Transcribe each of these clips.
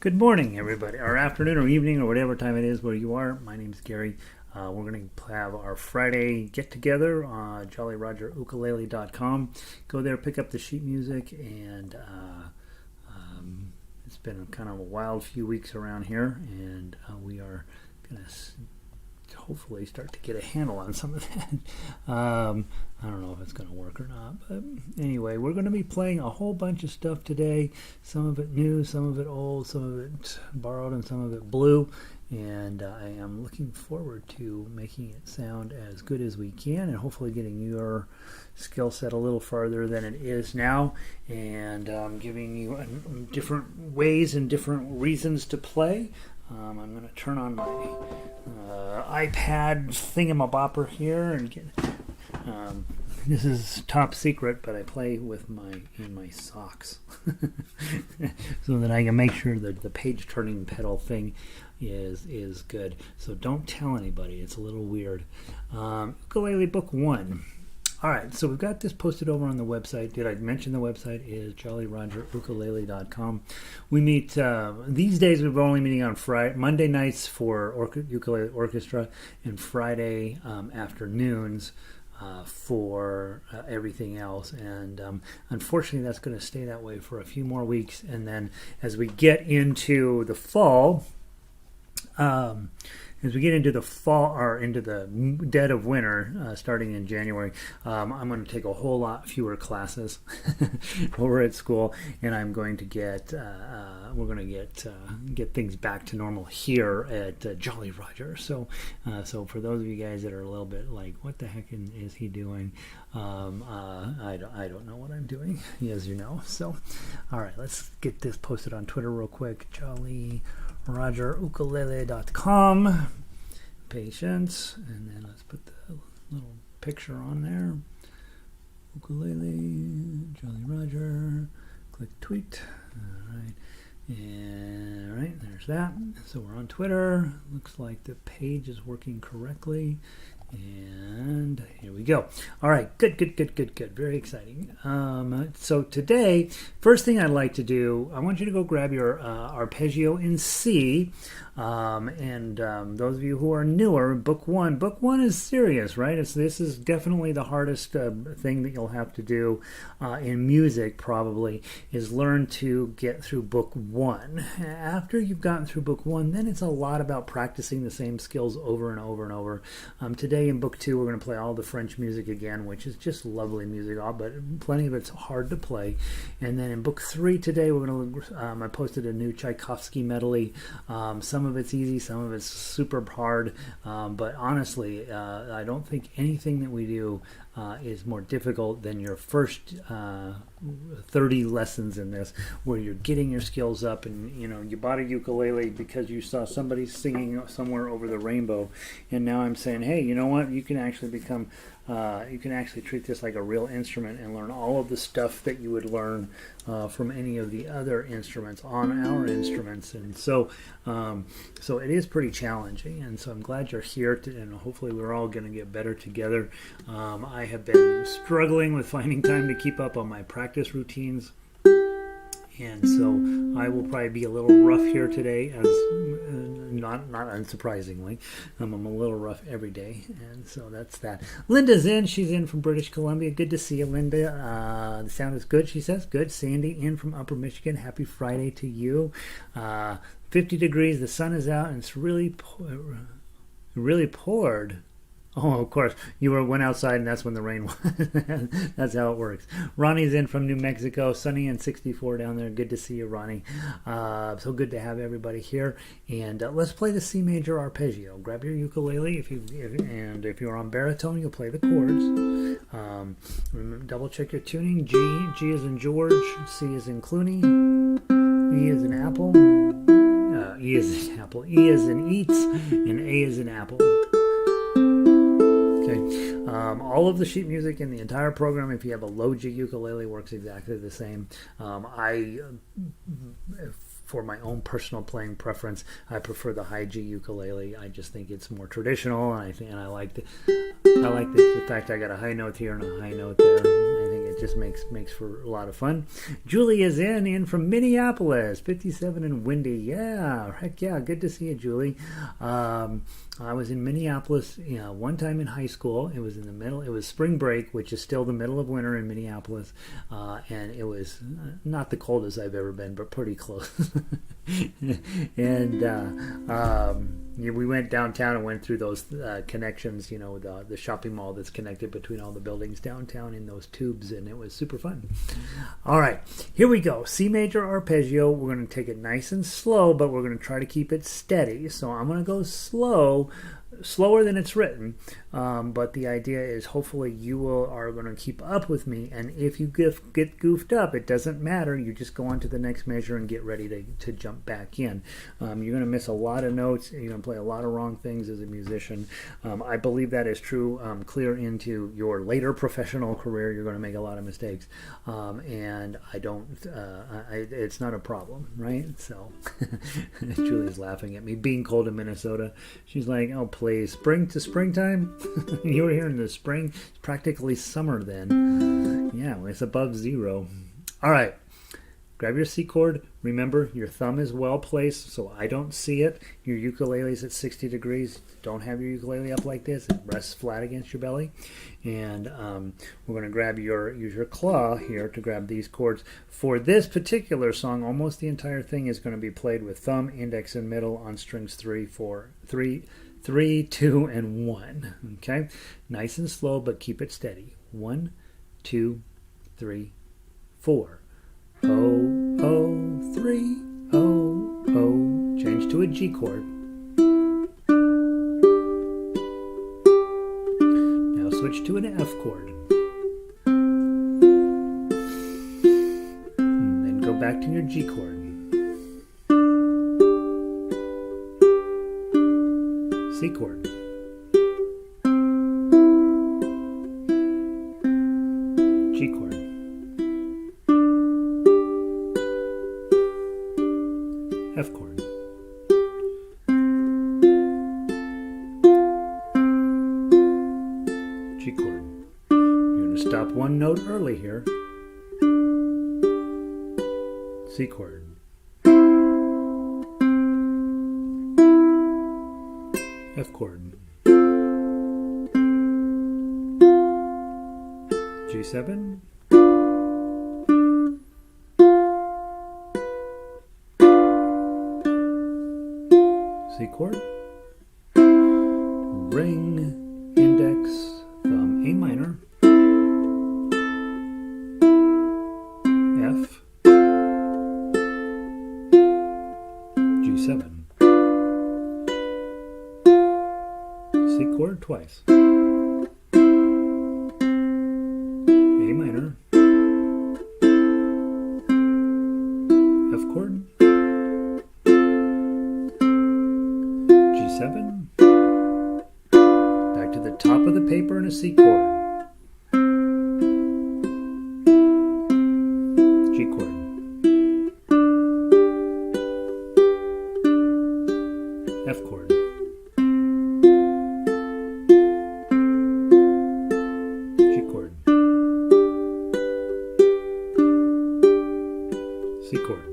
Good morning, everybody, or afternoon or evening or whatever time it is where you are. My name's Gary. We're going to have our Friday get-together on JollyRogerUkulele.com. Go there, pick up the sheet music, and it's been kind of a wild few weeks around here, and we are going to hopefully start to get a handle on some of that. I don't know if it's going to work or not, but anyway, we're going to be playing a whole bunch of stuff today. Some of it new, some of it old, some of it borrowed, and some of it blue. And I am looking forward to making it sound as good as we can, and hopefully getting your skill set a little farther than it is now, and giving you different ways and different reasons to play. I'm going to turn on my iPad thingamabopper here and get. This is top secret, but I play with in my socks, so that I can make sure that the page turning pedal thing is good. So don't tell anybody; it's a little weird. Ukulele Book 1. All right, so we've got this posted over on the website. Did I mention the website is JollyRogerUkulele.com. We meet, these days we're only meeting on Monday nights for ukulele orchestra, and Friday afternoons for everything else. And unfortunately that's going to stay that way for a few more weeks. And then as we get into the fall, or into the dead of winter, starting in January, I'm going to take a whole lot fewer classes over at school, and I'm going to we're going to get things back to normal here at Jolly Roger. So for those of you guys that are a little bit like, what the heck is he doing? I don't know what I'm doing, as you know. So, all right, let's get this posted on Twitter real quick. JollyRogerUkulele.com. Patience, and then let's put the little picture on there. Ukulele, Jolly Roger. Click tweet. All right. And all right, there's that. So we're on Twitter. Looks like the page is working correctly. And here we go. All right, good. Very exciting. So today, first thing I'd like to do, I want you to go grab your arpeggio in C. And those of you who are newer, Book 1. Book 1 is serious, right? This is definitely the hardest thing that you'll have to do in music, probably, is learn to get through Book 1. After you've gotten through Book 1, then it's a lot about practicing the same skills over and over and over. Today in Book 2, we're going to play all the French music again, which is just lovely music, but plenty of it's hard to play. And then in Book 3 today, we're going to I posted a new Tchaikovsky Medley. Some of it's easy, some of it's super hard, but honestly, I don't think anything that we do is more difficult than your first 30 lessons in this, where you're getting your skills up, and you bought a ukulele because you saw somebody singing somewhere over the rainbow, and now I'm saying, hey, you know what, you can actually treat this like a real instrument and learn all of the stuff that you would learn from any of the other instruments on our instruments. And so it is pretty challenging, and so I'm glad you're here, and hopefully we're all going to get better together. I have been struggling with finding time to keep up on my practice routines, and so I will probably be a little rough here today, as not unsurprisingly. I'm a little rough every day, and so that's that. Linda's in. She's in from British Columbia. Good to see you, Linda. The sound is good, she says. Good. Sandy in from Upper Michigan. Happy Friday to you. 50 degrees. The sun is out, and it's really poured. Oh, of course. You went outside, and that's when the rain was. That's how it works. Ronnie's in from New Mexico. Sunny and 64 down there. Good to see you, Ronnie. So good to have everybody here. And let's play the C major arpeggio. Grab your ukulele. If you're on baritone, you'll play the chords. Remember, double check your tuning. G is in George. C is in Clooney. E is in apple. E is in apple. E is in eats. And A is in apple. Okay. All of the sheet music in the entire program, if you have a low G ukulele, works exactly the same. For my own personal playing preference, I prefer the high G ukulele. I just think it's more traditional, and I like the fact I got a high note here and a high note there. I think it just makes for a lot of fun. Julie is in from Minneapolis, 57 and windy. Yeah, heck yeah, good to see you, Julie. I was in Minneapolis one time in high school. It was in the middle. It was spring break, which is still the middle of winter in Minneapolis, and it was not the coldest I've ever been, but pretty close. And we went downtown and went through those connections, the shopping mall that's connected between all the buildings downtown in those tubes, and it was super fun. All right, here we go. C major arpeggio. We're going to take it nice and slow, but we're going to try to keep it steady. So I'm going to go slower than it's written, but the idea is hopefully you are going to keep up with me, and if you get goofed up, it doesn't matter. You just go on to the next measure and get ready to jump back in. You're going to miss a lot of notes. You're going to play a lot of wrong things as a musician. I believe that is true clear into your later professional career. You're going to make a lot of mistakes, and I don't it's not a problem, right? So Julie's laughing at me. Being cold in Minnesota, she's like, oh please, spring to springtime. You were here in the spring. It's practically summer then. Yeah, it's above zero. All right, grab your C chord. Remember, your thumb is well placed so I don't see it. Your ukulele is at 60 degrees. Don't have your ukulele up like this. It rests flat against your belly. And we're going to use your claw here to grab these chords. For this particular song, almost the entire thing is going to be played with thumb, index, and middle on strings 3, 3, 2, and 1. Okay? Nice and slow, but keep it steady. 1, 2, 3, 4. Oh, oh, 3, oh, oh. Change to a G chord. Now switch to an F chord. And then go back to your G chord. C chord. G chord. F chord. G chord. You're going to stop one note early here. C chord. F chord. G7. C chord. Ring, index, thumb, A minor. F. G7. C chord twice. A minor. F chord. G7. Back to the top of the paper and a C chord. G chord. F chord. G chord. C chord.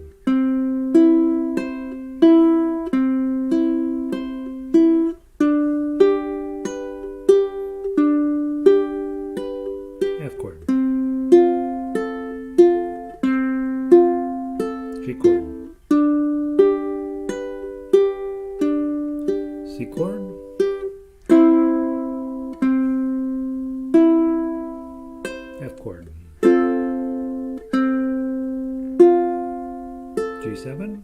F chord. G chord. C chord. F chord. G7.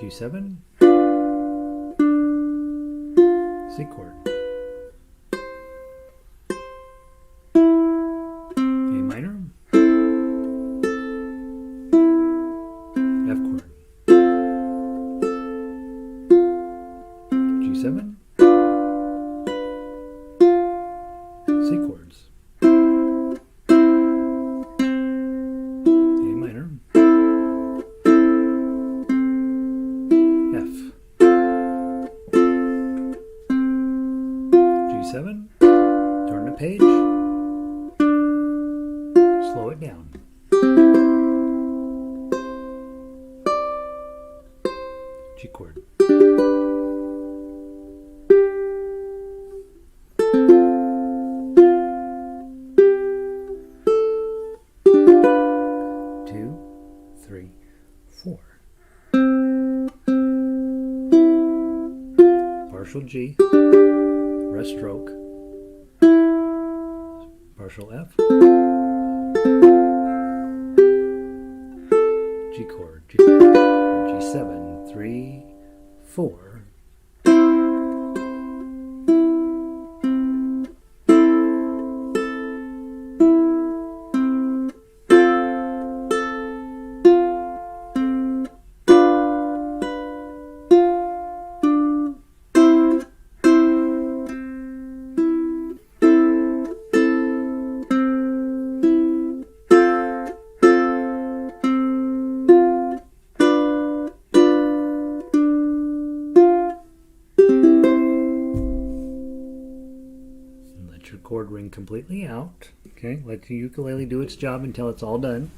G7. C chord. A minor. F chord. G7. C chords. A minor. F. G chord. 2, 3, 4. Partial G, rest stroke, partial F, G chord, G7, 3, 4. Chord ring completely out. Okay, let the ukulele do its job until it's all done.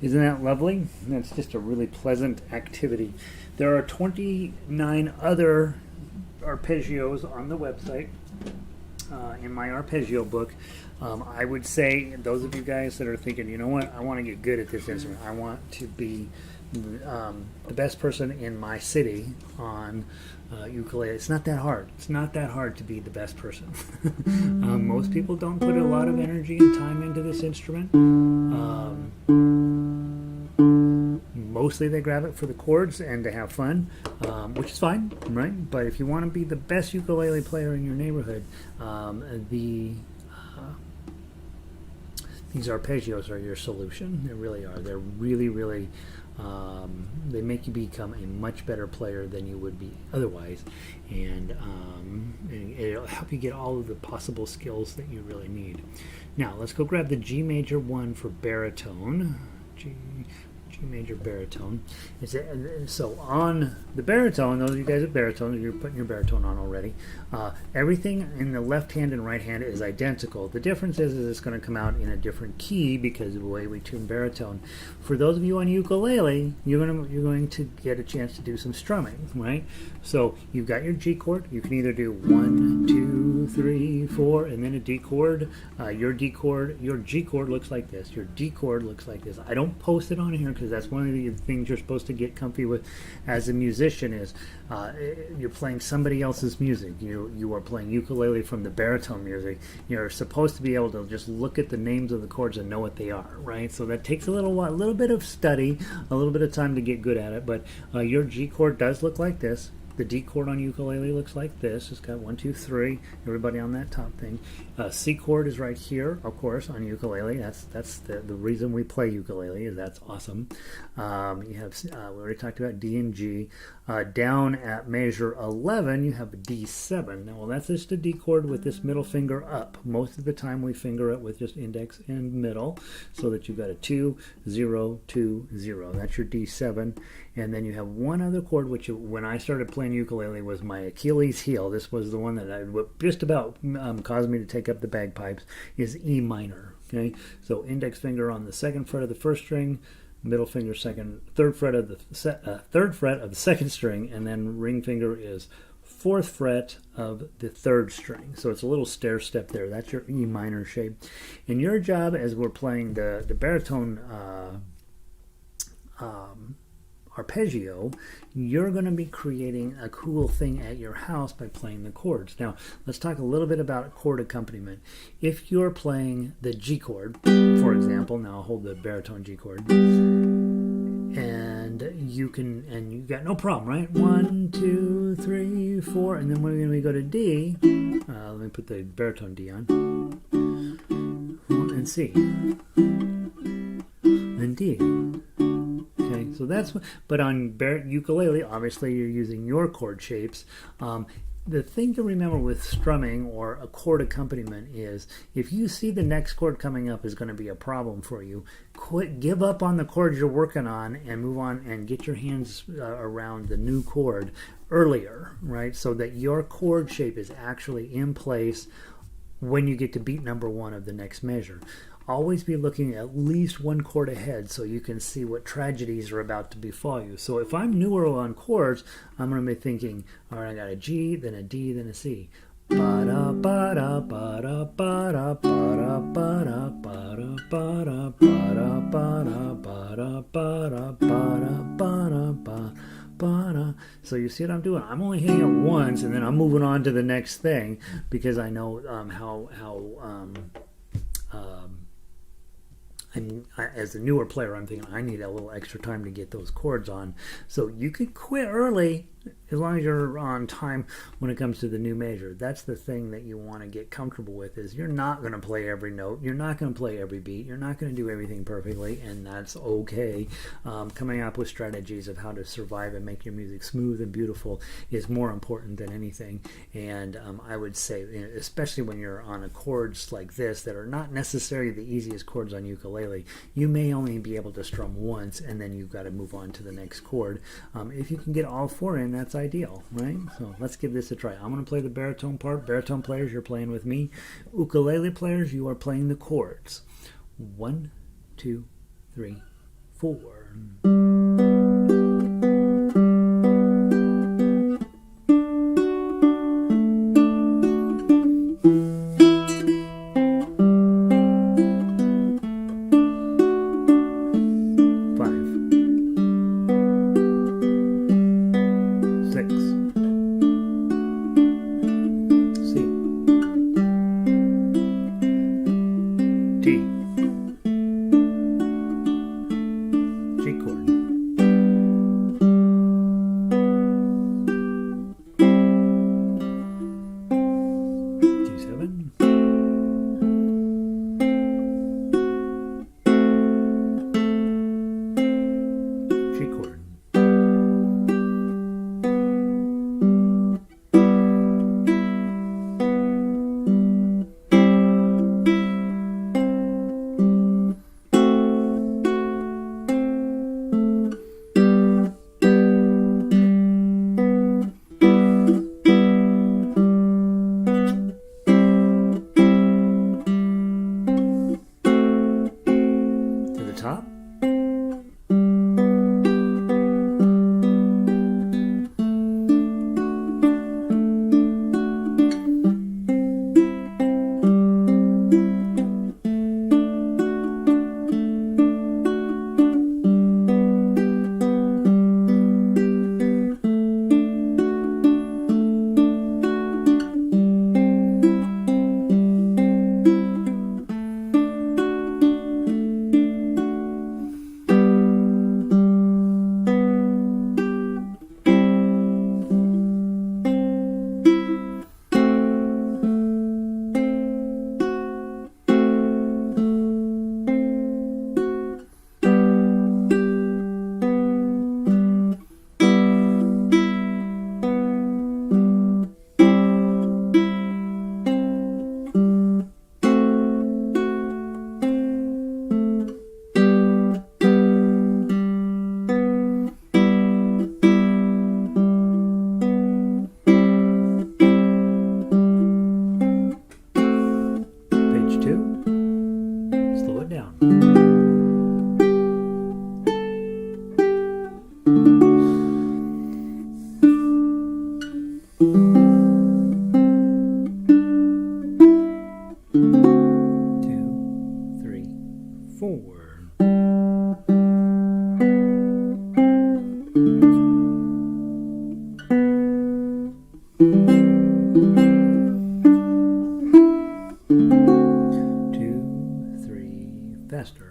Isn't that lovely? That's just a really pleasant activity. There are 29 other arpeggios on the website in my arpeggio book. I would say those of you guys that are thinking, you know what, I want to get good at this instrument. I want to be the best person in my city on ukulele. It's not that hard. It's not that hard to be the best person. Most people don't put a lot of energy and time into this instrument. Mostly they grab it for the chords and to have fun, which is fine, right? But if you want to be the best ukulele player in your neighborhood, these arpeggios are your solution. They really are. They're really, really, they make you become a much better player than you would be otherwise. And it'll help you get all of the possible skills that you really need. Now, let's go grab the G major 1 for baritone. G major baritone. So on the baritone, those of you guys at baritone, you're putting your baritone on already. Everything in the left hand and right hand is identical. The difference is it's going to come out in a different key because of the way we tune baritone. For those of you on ukulele, you're going to get a chance to do some strumming, right? So you've got your G chord. You can either do 1, 2, 3, 4, and then a D chord. Your D chord, your G chord looks like this. Your D chord looks like this. I don't post it on here because that's one of the things you're supposed to get comfy with as a musician is you're playing somebody else's music. You are playing ukulele from the baritone music. You're supposed to be able to just look at the names of the chords and know what they are, right? So that takes a little bit of study, a little bit of time to get good at it, but your G chord does look like this. The D chord on ukulele looks like this. It's got 1, 2, 3. Everybody on that top thing. C chord is right here, of course, on ukulele. That's the reason we play ukulele. Is that's awesome. You have we already talked about D and G. Down at measure 11, you have a D7. Now, well, that's just a D chord with this middle finger up. Most of the time, we finger it with just index and middle, so that you've got a 2, 0, 2, 0. That's your D7. And then you have one other chord, which when I started playing ukulele was my Achilles heel. This was the one that just about caused me to take up the bagpipes, is E minor. Okay, so index finger on the second fret of the first string, middle finger third fret of the second string, and then ring finger is fourth fret of the third string. So it's a little stair step there. That's your E minor shape. And your job as we're playing the baritone arpeggio, you're going to be creating a cool thing at your house by playing the chords. Now, let's talk a little bit about chord accompaniment. If you're playing the G chord, for example, now I'll hold the baritone G chord, and you've got no problem, right? 1, 2, 3, 4, and then when we go to D, let me put the baritone D on, and C, and D. Okay, so that's what, but on ukulele, obviously you're using your chord shapes. The thing to remember with strumming or a chord accompaniment is if you see the next chord coming up is going to be a problem for you, give up on the chords you're working on and move on and get your hands around the new chord earlier, right? So that your chord shape is actually in place when you get to beat number 1 of the next measure. always be looking at least one chord ahead so you can see what tragedies are about to befall you. So if I'm newer on chords, I'm going to be thinking, all right, I got a G, then a D, then a C. Ba-da, ba-da, ba-da, ba-da, ba-da, ba-da, ba-da, ba-da, ba-da, ba-da, ba-da, ba-da, ba-da, ba-da, ba-da. So you see what I'm doing? I'm only hitting it once, and then I'm moving on to the next thing because I know as a newer player, I'm thinking I need a little extra time to get those chords on. So you could quit early as long as you're on time when it comes to the new major. That's the thing that you want to get comfortable with, is you're not going to play every note. You're not going to play every beat. You're not going to do everything perfectly, and that's okay. Coming up with strategies of how to survive and make your music smooth and beautiful is more important than anything. And I would say, especially when you're on chords like this that are not necessarily the easiest chords on ukulele, you may only be able to strum once, and then you've got to move on to the next chord. If you can get all four in, that's ideal, right? So let's give this a try. I'm going to play the baritone part. Baritone players, you're playing with me. Ukulele players, you are playing the chords. 1, 2, 3, 4. 2, 3, faster.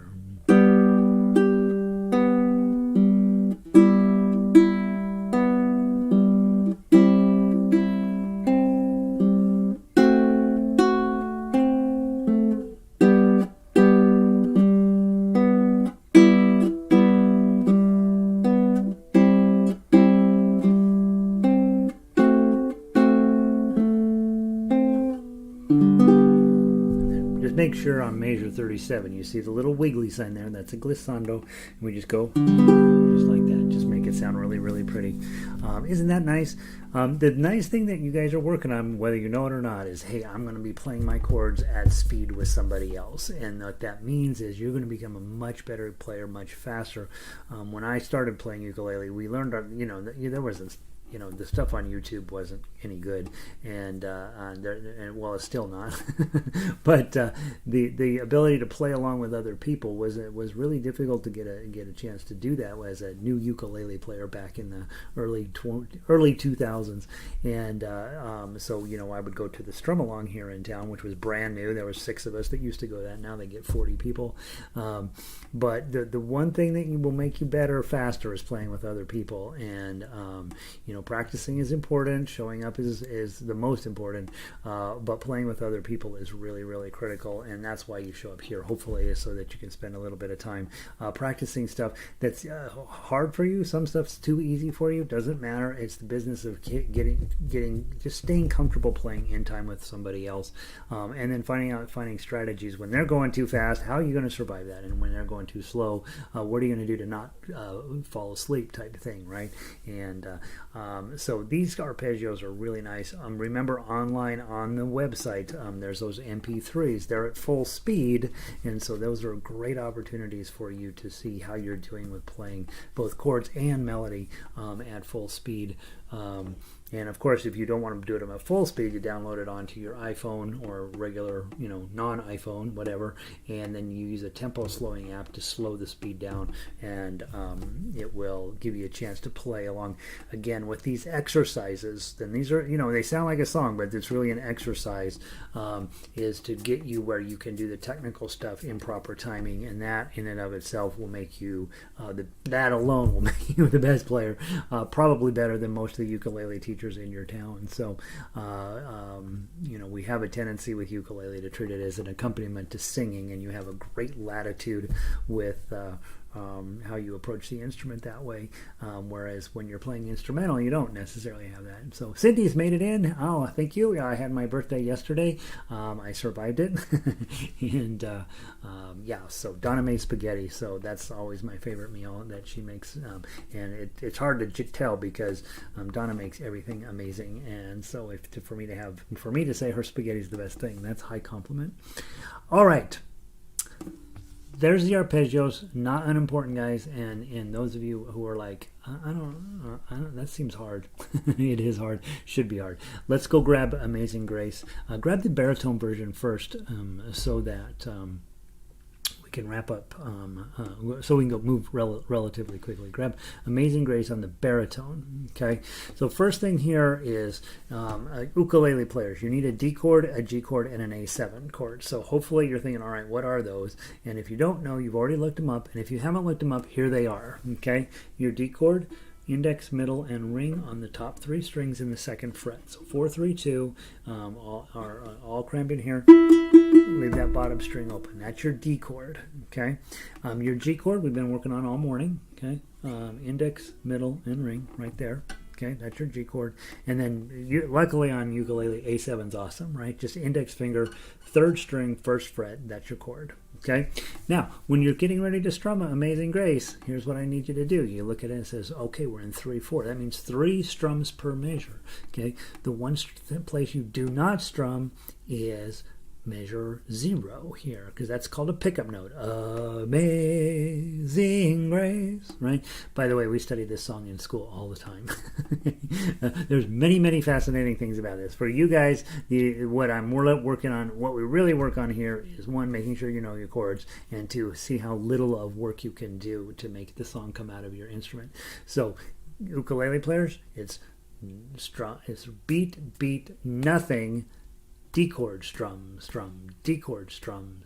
Make sure on Major 37 you see the little wiggly sign there, that's a glissando, and we just go just like that. Just make it sound really, really pretty. Isn't that nice? The nice thing that you guys are working on, whether you know it or not, is, hey, I'm going to be playing my chords at speed with somebody else. And what that means is you're going to become a much better player much faster. When I started playing ukulele, we learned, there wasn't, the stuff on YouTube wasn't any good, and well, it's still not. But the ability to play along with other people was really difficult to get a chance to do that as a new ukulele player back in the early 2000s. And so I would go to the Strum Along here in town, which was brand new. There were 6 of us that used to go to that. Now they get 40 people. But the one thing that will make you better faster is playing with other people, and practicing is important, showing up is the most important, but playing with other people is really, really critical, and that's why you show up here, hopefully, is so that you can spend a little bit of time practicing stuff that's hard for you. Some stuff's too easy for you. Doesn't matter. It's the business of just staying comfortable playing in time with somebody else, and then finding strategies when they're going too fast. How are you going to survive that? And when they're going too slow, what are you going to do to not fall asleep, type of thing, right? And so these arpeggios are really nice. Remember, online on the website, there's those MP3s. They're at full speed, and so those are great opportunities for you to see how you're doing with playing both chords and melody at full speed. And of course, if you don't want to do it at full speed, you download it onto your iPhone or regular, non-iPhone, whatever, and then you use a tempo slowing app to slow the speed down, and it will give you a chance to play along. Again, with these exercises, then these are, they sound like a song, but it's really an exercise, is to get you where you can do the technical stuff in proper timing, and that in and of itself will make you, that alone will make you the best player, probably better than most of the ukulele teachers in your town. So we have a tendency with ukulele to treat it as an accompaniment to singing, and you have a great latitude with how you approach the instrument that way, whereas when you're playing instrumental, you don't necessarily have that. So Cindy's made it in. Oh, thank you. I had my birthday yesterday. I survived it. And so Donna made spaghetti, so that's always my favorite meal that she makes, and it's hard to tell because Donna makes everything amazing, and so for me to say her spaghetti is the best thing, that's high compliment. All right. There's the arpeggios, not unimportant, guys, and those of you who are like, I don't, that seems hard. It is hard. Should be hard. Let's go grab Amazing Grace. Grab the baritone version first, so that we can wrap up, so we can go move relatively quickly. Grab Amazing Grace on the baritone. Okay, so first thing here is ukulele players. You need a D chord, a G chord, and an A7 chord. So hopefully you're thinking, all right, what are those? And if you don't know, you've already looked them up. And if you haven't looked them up, here they are. Okay, your D chord, index, middle, and ring on the top 3 strings in the 2nd fret. So 4, 3, 2, all crammed in here. Leave that bottom string open. That's your D chord. Okay, your G chord we've been working on all morning. Okay, index, middle, and ring right there. Okay, that's your G chord. And then, luckily on ukulele, A7's awesome, right? Just index finger, 3rd string, 1st fret. That's your chord. Okay, now when you're getting ready to strum Amazing Grace, here's what I need you to do. You look at it and it says, okay, we're in 3/4. That means 3 strums per measure. Okay, the one place you do not strum is measure 0 here, because that's called a pickup note. Amazing Grace, right? By the way, we study this song in school all the time. There's many fascinating things about this. For you guys, what we really work on here is, 1, making sure you know your chords, and 2, see how little of work you can do to make the song come out of your instrument. So ukulele players, it's beat, nothing, D chord, strum, D chord, strum,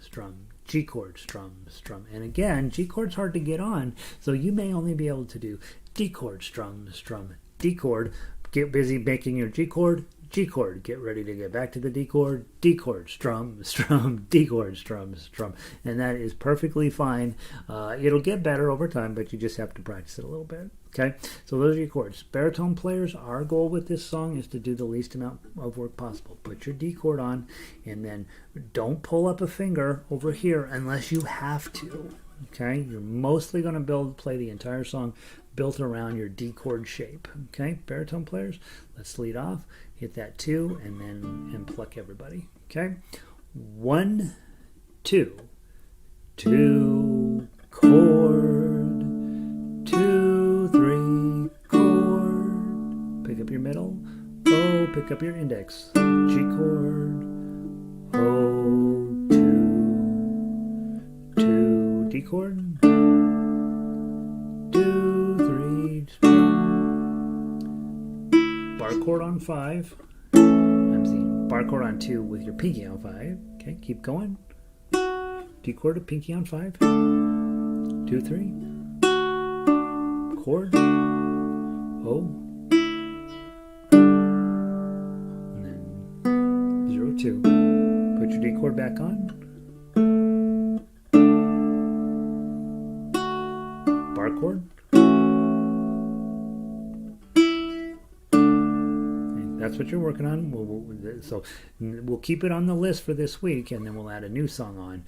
G chord, strum. And again, G chord's hard to get on, so you may only be able to do D chord, strum, D chord. Get busy making your G chord, get ready to get back to the D chord, strum, D chord, strum. And that is perfectly fine. It'll get better over time, but you just have to practice it a little bit. Okay, so those are your chords. Baritone players, our goal with this song is to do the least amount of work possible. Put your D chord on, and then don't pull up a finger over here unless you have to. Okay, you're mostly going to play the entire song built around your D chord shape. Okay, baritone players, let's lead off. Hit that 2 and pluck everybody. Okay, 1, 2, 2 chord, 2, 3 chord. Pick up your middle. O, pick up your index. G chord. O, 2, 2 D chord. 2, 3. Bar chord on 5. I'm seeing bar chord on 2 with your pinky on 5. Okay, keep going. D chord to pinky on 5. 2, 3. Chord. O. And then 0, 2. Put your D chord back on. Bar chord. That's what you're working on. So we'll keep it on the list for this week, and then we'll add a new song on.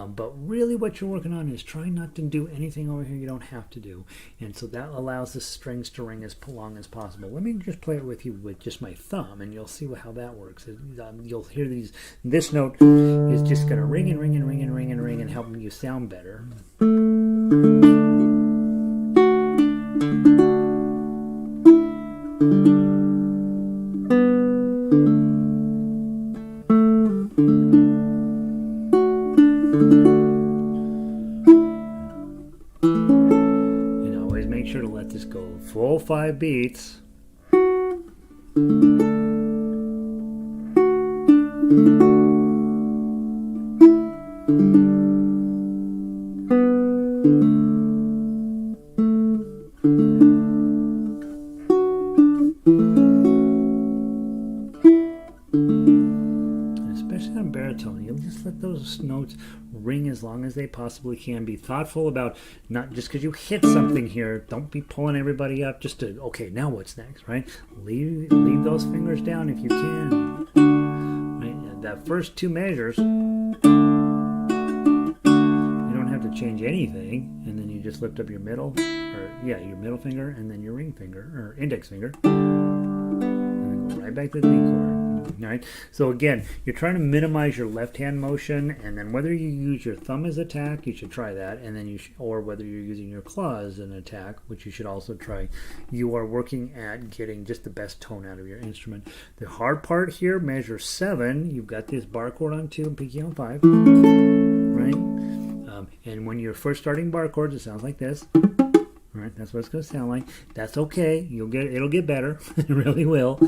But really what you're working on is trying not to do anything over here you don't have to do. And so that allows the strings to ring as long as possible. Let me just play it with you with just my thumb, and you'll see how that works. You'll hear these. This note is just going to ring and ring and ring and ring and ring and help you sound better. Full 5 beats. Especially on baritone, you'll just let those notes ring as long as they possibly can. Be thoughtful about not just because you hit something here, don't be pulling everybody up just to, okay, now what's next, right? Leave those fingers down if you can. Right? And that first 2 measures, you don't have to change anything, and then you just lift up your middle, your middle finger, and then your ring finger, or index finger, and then go right back to the D chord. Right? So again, you're trying to minimize your left hand motion, and then whether you use your thumb as attack, you should try that, and then or whether you're using your claws as an attack, which you should also try. You are working at getting just the best tone out of your instrument. The hard part here, measure 7, you've got this bar chord on 2 and pinky on 5, right? And when you're first starting bar chords, it sounds like this. Right, that's what it's going to sound like. That's okay. It'll get better. It really will.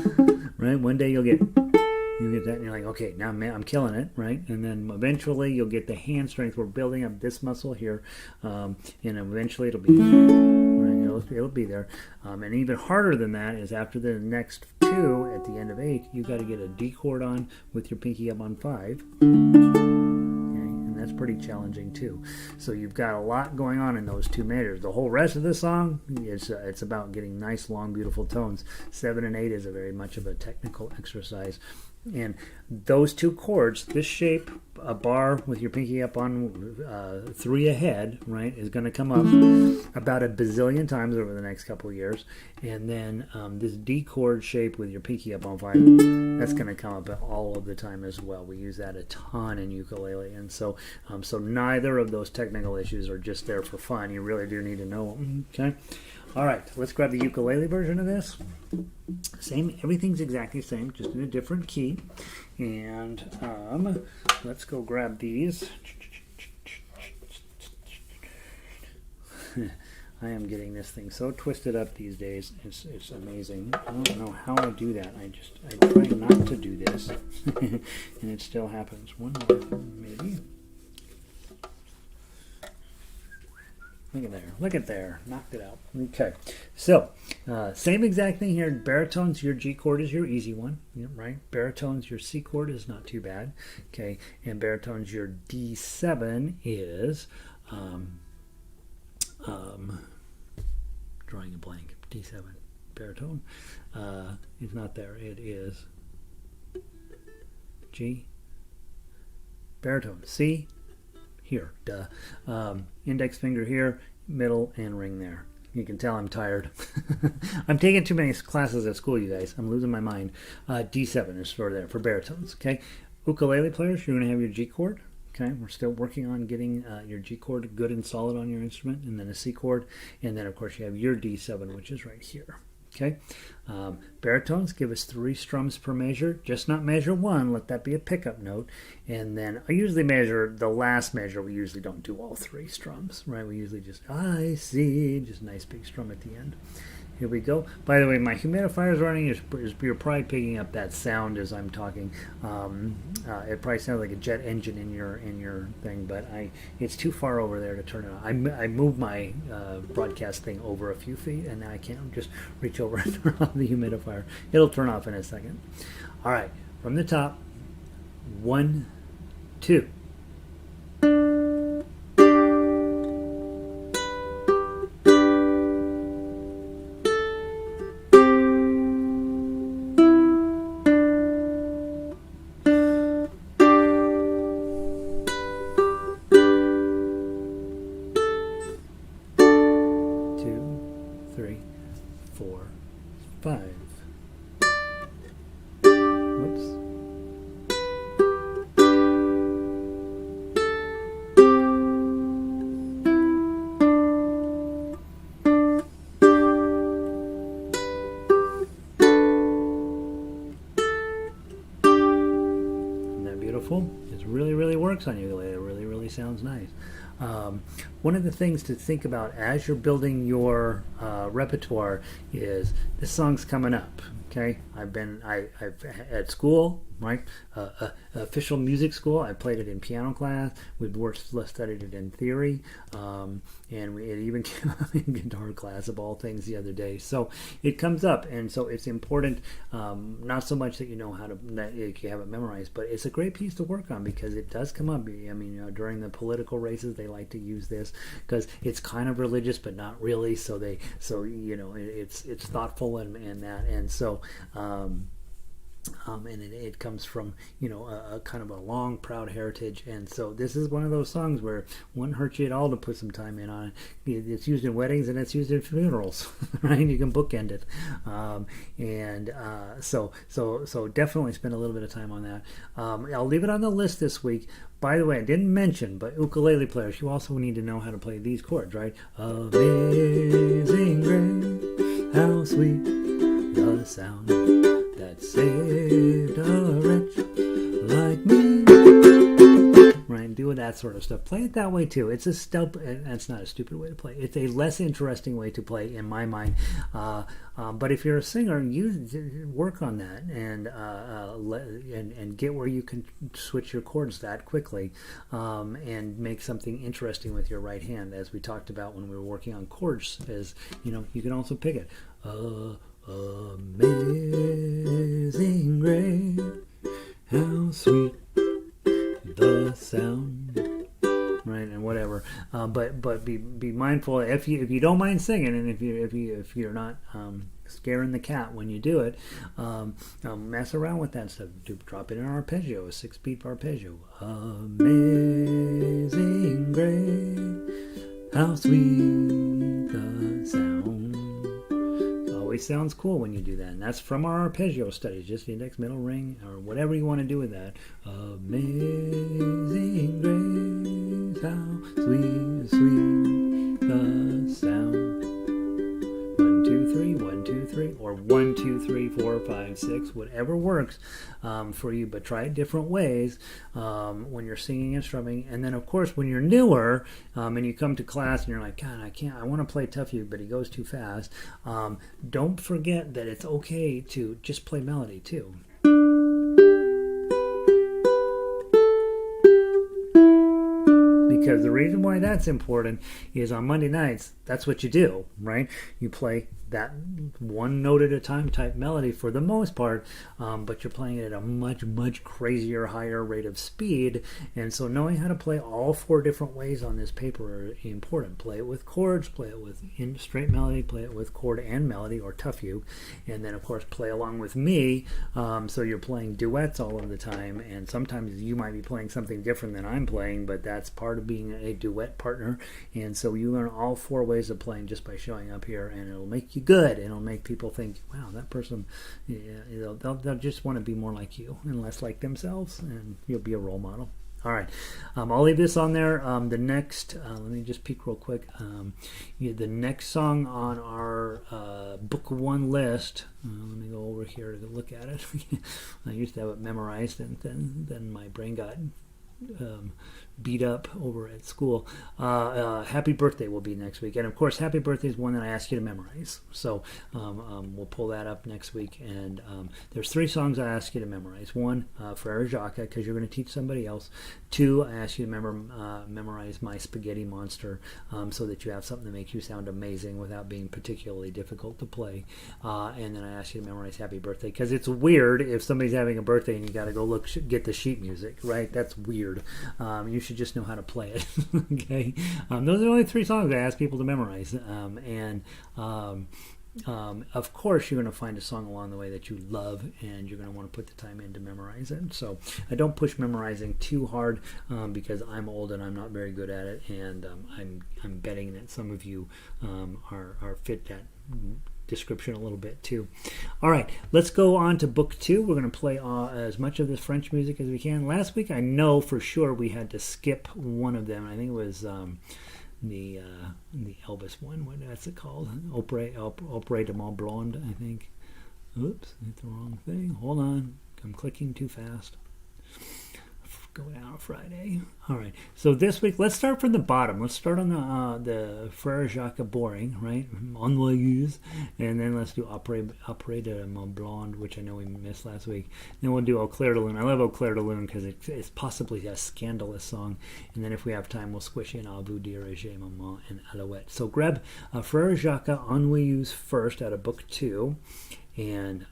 Right? One day you'll get that, and you're like, okay, now I'm killing it, right? And then eventually you'll get the hand strength. We're building up this muscle here, and eventually it'll be right. It'll be there. And even harder than that is after the next 2 at the end of 8, you got to get a D chord on with your pinky up on 5. That's pretty challenging too. So you've got a lot going on in those 2 measures. The whole rest of the song, it's about getting nice, long, beautiful tones. 7 and 8 is a very much of a technical exercise. And those 2 chords, this shape, a bar with your pinky up on 3 ahead, right, is going to come up about a bazillion times over the next couple of years. And then this D chord shape with your pinky up on 5, that's going to come up all of the time as well. We use that a ton in ukulele. And so neither of those technical issues are just there for fun. You really do need to know them. Okay? All right, let's grab the ukulele version of this. Same, everything's exactly the same, just in a different key. And let's go grab these. I am getting this thing so twisted up these days. It's amazing. I don't know how I do that. I try not to do this, and it still happens. One more, maybe. Look at there. Knocked it out. Okay. So, same exact thing here. Baritones, your G chord is your easy one, right? Baritones, your C chord is not too bad. Okay. And baritones, your D7 is, drawing a blank. D7. Baritone. It's not there. It is G. Baritone. C. here, duh. Index finger here, middle, and ring there. You can tell I'm tired. I'm taking too many classes at school, you guys. I'm losing my mind. D7 is for there, for baritones, okay? Ukulele players, you're going to have your G chord. Okay, we're still working on getting your G chord good and solid on your instrument, and then a C chord, and then of course you have your D7, which is right here. Okay, baritones give us 3 strums per measure. Just not measure 1. Let that be a pickup note, and then I usually measure the last measure. We usually don't do all 3 strums, right? We usually just I see, just a nice big strum at the end. Here we go. By the way, my humidifier is running. You're probably picking up that sound as I'm talking. It probably sounds like a jet engine in your thing, but it's too far over there to turn it on. I moved my broadcast thing over a few feet, and now I can't just reach over and turn off the humidifier. It'll turn off in a second. All right, from the top, 1, 2. It really works on ukulele. It really sounds nice. One of the things to think about as you're building your repertoire is this song's coming up. Okay, I've at school, right? Official music school. I played it in piano class. We've studied it in theory, and it even came up in guitar class of all things the other day. So it comes up, and so it's important. Not so much that you know how to that you have it memorized, but it's a great piece to work on because it does come up. I mean, during the political races, they like to use this because it's kind of religious, but not really. So it's thoughtful and that, and so. And it comes from a kind of a long proud heritage, and so this is one of those songs where it wouldn't hurt you at all to put some time in on it. It's used in weddings and it's used in funerals, right? You can bookend it, so definitely spend a little bit of time on that. I'll leave it on the list this week. By the way, I didn't mention, but ukulele players, you also need to know how to play these chords, right? Amazing grace, how sweet the sound that saved a wretch like me. Right, doing that sort of stuff. Play it that way too. It's that's not a stupid way to play. It's a less interesting way to play in my mind. But if you're a singer, you work on that and get where you can switch your chords that quickly and make something interesting with your right hand, as we talked about when we were working on chords. As you can also pick it. Amazing grace, how sweet the sound, right, and whatever. But be mindful if you don't mind singing, and if you're not scaring the cat when you do it, mess around with that stuff. Drop it in arpeggio, a 6-beat arpeggio. Amazing grace, how sweet the sound. Always sounds cool when you do that, and that's from our arpeggio studies. Just index, middle, ring, or whatever you want to do with that. Amazing grace, how sweet the sound. 1, 2, 3, 1, 2, 3, or 1, 2, 3, 4, 5, 6, whatever works for you. But try it different ways when you're singing and strumming. And then, of course, when you're newer and you come to class and you're like, God, I want to play Tough-You, but he goes too fast. Don't forget that it's okay to just play melody too. Because the reason why that's important is on Monday nights, that's what you do, right? You play that one note at a time type melody for the most part, but you're playing it at a much crazier, higher rate of speed. And so knowing how to play all 4 different ways on this paper are important. Play it with chords, play it with straight melody, play it with chord and melody, or Tough-You, and then of course play along with me. So you're playing duets all of the time, and sometimes you might be playing something different than I'm playing, but that's part of being a duet partner. And so you learn all 4 ways of playing just by showing up here, and it'll make you good. It'll make people think, wow, that person, they'll just want to be more like you and less like themselves, and you'll be a role model. All right, I'll leave this on there. The next, let me just peek real quick. The next song on our book 1 list, let me go over here to look at it. I used to have it memorized, and then my brain got beat up over at school. Happy Birthday will be next week, and of course Happy Birthday is one that I asked you to memorize, so we'll pull that up next week. And there's 3 songs I ask you to memorize. 1, Frère, Jacques, because you're going to teach somebody else. 2, I ask you to memorize My Spaghetti Monster, so that you have something that makes you sound amazing without being particularly difficult to play. And then I ask you to memorize Happy Birthday, because it's weird if somebody's having a birthday and you got to go get the sheet music, right? That's weird. You should just know how to play it. Okay, those are the only 3 songs I ask people to memorize, of course you're going to find a song along the way that you love, and you're going to want to put the time in to memorize it. So I don't push memorizing too hard, because I'm old and I'm not very good at it, and I'm betting that some of you are fit that description a little bit too. All right, let's go on to book 2. We're going to play as much of this French music as we can. Last week I know for sure we had to skip one of them. I think it was the Elvis one. What's it called? Aupre de Mon Blonde, I think. Oops, hit the wrong thing. Hold on, I'm clicking too fast. Go down Friday. All right. So this week, let's start from the bottom. Let's start on the Frère Jacques boring, right? Ennuyeuse, and then let's do Aupre de Mon Blonde, which I know we missed last week. Then we'll do Au Clair de Lune. I love Au Clair de Lune because it's possibly a scandalous song. And then if we have time, we'll squish in Vous, Dirai-Je, Maman, and Alouette. So grab Frère Jacques Ennuyeuse first out of book 2, and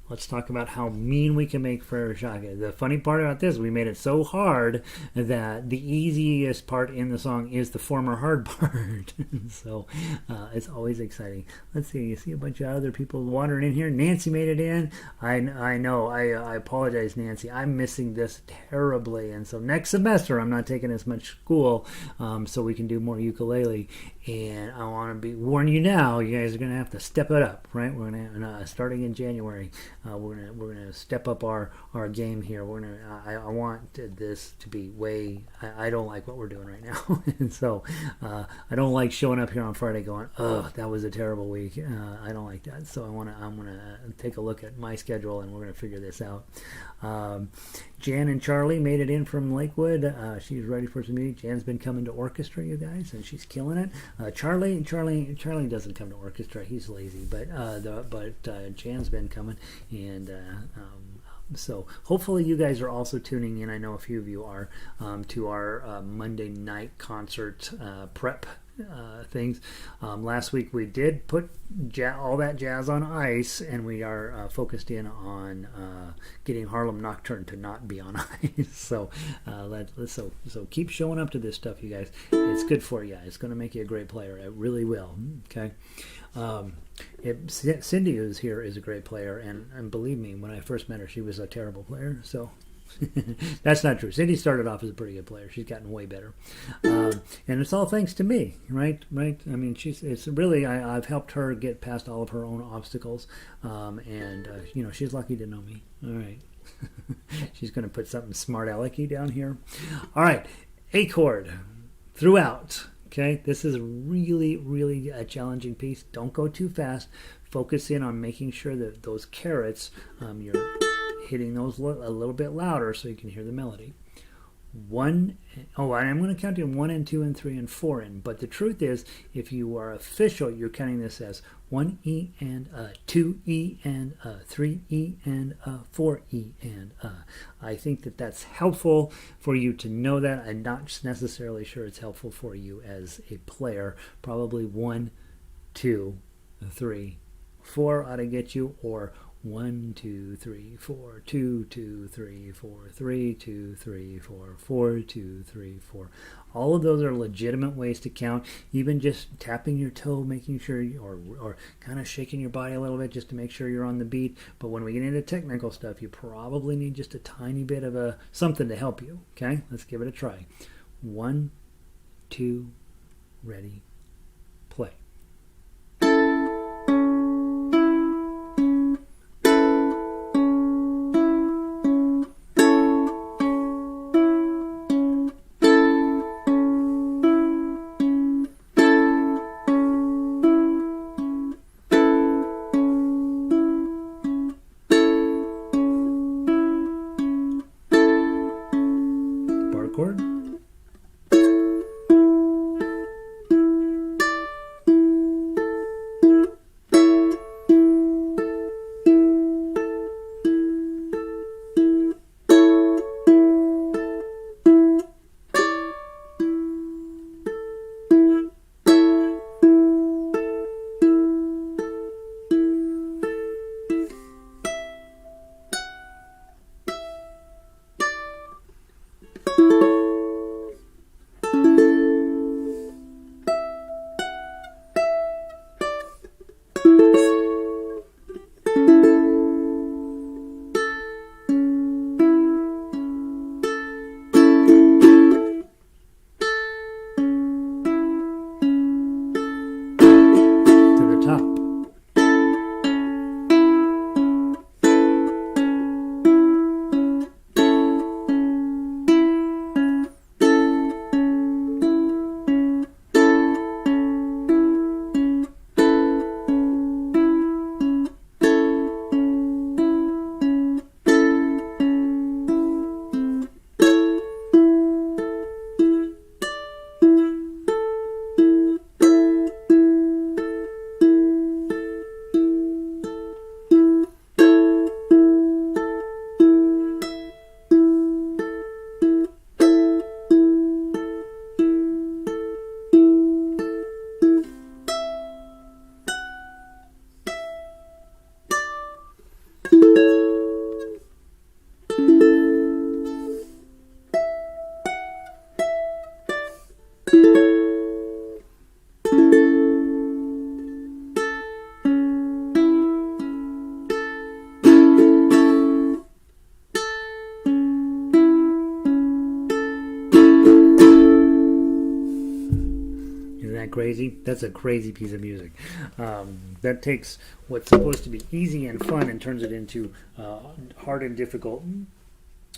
let's talk about how mean we can make Frère Jacques. The funny part about this, we made it so hard that the easiest part in the song is the former hard part. So it's always exciting. Let's see, you see a bunch of other people wandering in here. Nancy made it in. I know, I apologize, Nancy. I'm missing this terribly. And so next semester, I'm not taking as much school, so we can do more ukulele. And I want to warn you now, you guys are going to have to step it up, right? We're going to, starting in January, we're gonna step up our game here. I want this to be way. I don't like what we're doing right now, and so I don't like showing up here on Friday going, oh, that was a terrible week. I don't like that. So I'm gonna take a look at my schedule, and we're gonna figure this out. Jan and Charlie made it in from Lakewood. She's ready for some music. Jan's been coming to orchestra, you guys, and she's killing it. Charlie doesn't come to orchestra. He's lazy, but Jan's been coming, and so hopefully you guys are also tuning in. I know a few of you are, to our Monday night concert prep things. Last week we did put all that jazz on ice, and we are focused in on getting Harlem Nocturne to not be on ice. So so keep showing up to this stuff, you guys. It's good for you. It's going to make you a great player. It really will. Okay. Cindy, who's here, is a great player, and believe me, when I first met her, she was a terrible player. So that's not true. Cindy started off as a pretty good player. She's gotten way better, and it's all thanks to me, right? I mean, it's really I've helped her get past all of her own obstacles, and she's lucky to know me. All right, she's going to put something smart alecky down here. All right, A chord throughout. Okay, this is really, really a challenging piece. Don't go too fast. Focus in on making sure that those carrots, you're hitting those a little bit louder so you can hear the melody. And I'm going to count in 1 and 2 and 3 and 4 in. But the truth is, if you are official, you're counting this as 1 E and 2 E and 3 E and 4 E and I think that's helpful for you to know that. I'm not necessarily sure it's helpful for you as a player. Probably 1, 2, 3, 4 ought to get you, or 1, 2, 3, 4, 2, 2, 3, 4, 3, 2, 3, 4, 4, 2, 3, 4. All of those are legitimate ways to count. Even just tapping your toe, making sure, or kind of shaking your body a little bit just to make sure you're on the beat. But when we get into technical stuff, you probably need just a tiny bit of something to help you. Okay, let's give it a try. 1, 2, ready, play. Bar chord. Crazy. That's a crazy piece of music. That takes what's supposed to be easy and fun and turns it into hard and difficult.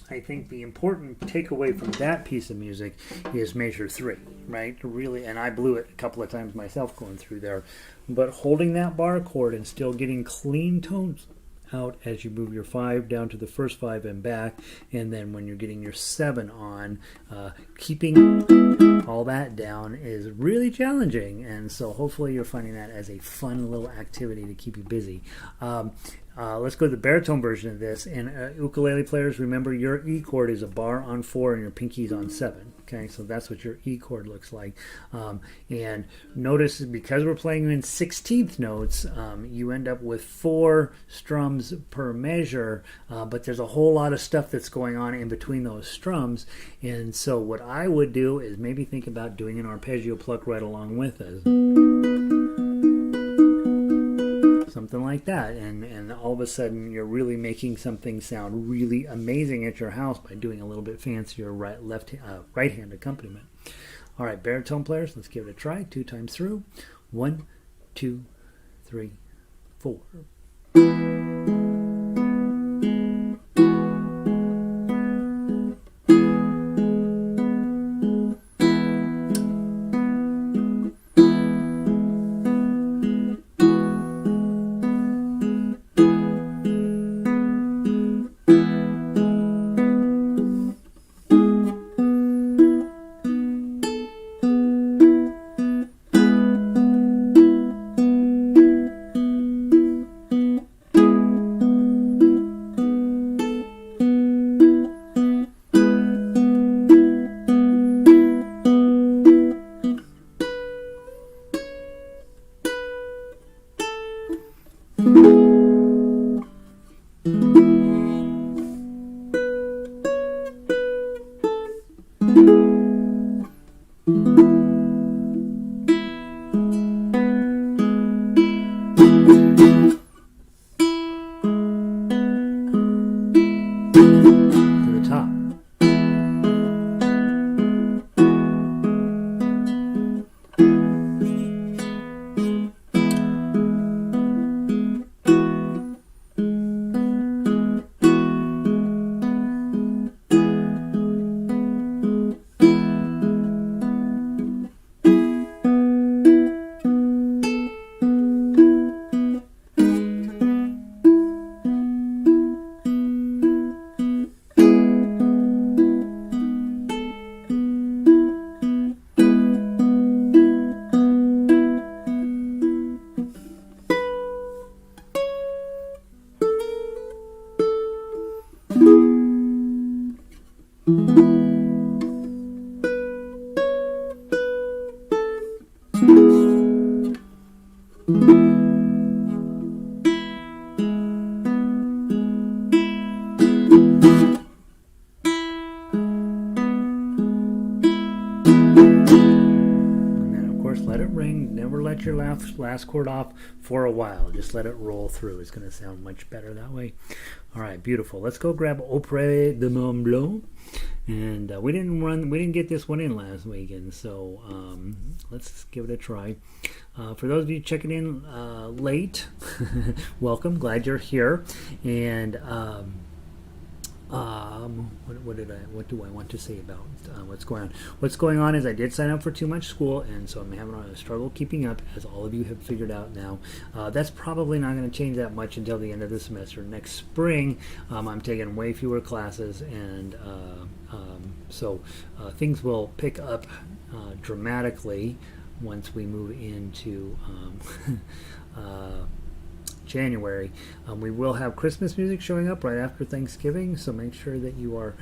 I think the important takeaway from that piece of music is measure 3, right? Really, and I blew it a couple of times myself going through there. But holding that bar chord and still getting clean tones out as you move your 5 down to the first 5 and back, and then when you're getting your 7 on, keeping all that down is really challenging, and so hopefully you're finding that as a fun little activity to keep you busy. Let's go to the baritone version of this, and ukulele players, remember your E chord is a bar on 4 and your pinky's on 7. Okay, so that's what your E chord looks like. And notice, because we're playing in 16th notes, you end up with 4 strums per measure, but there's a whole lot of stuff that's going on in between those strums. And so what I would do is maybe think about doing an arpeggio pluck right along with us. Something like that, and all of a sudden you're really making something sound really amazing at your house by doing a little bit fancier right hand accompaniment. All right, baritone players, let's give it a try 2 times through. 1, 2, 3, 4. let it ring. Never let your last chord off for a while. Just let it roll through. It's going to sound much better that way. All right, beautiful. Let's go grab Aupre de Mont Blanc. And we didn't get this one in last weekend, so let's give it a try. For those of you checking in late, welcome. Glad you're here. And what do I want to say about what's going on? What's going on is I did sign up for too much school, and so I'm having a struggle keeping up, as all of you have figured out now. That's probably not going to change that much until the end of the semester. Next spring, I'm taking way fewer classes, and so things will pick up dramatically once we move into January. We will have Christmas music showing up right after Thanksgiving, so make sure that you are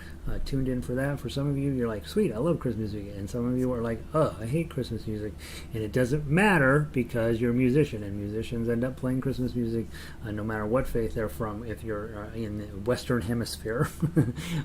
tuned in for that. For some of you, you're like, sweet, I love Christmas music, and some of you are like, oh, I hate Christmas music. And it doesn't matter, because you're a musician, and musicians end up playing Christmas music no matter what faith they're from. If you're in the Western Hemisphere,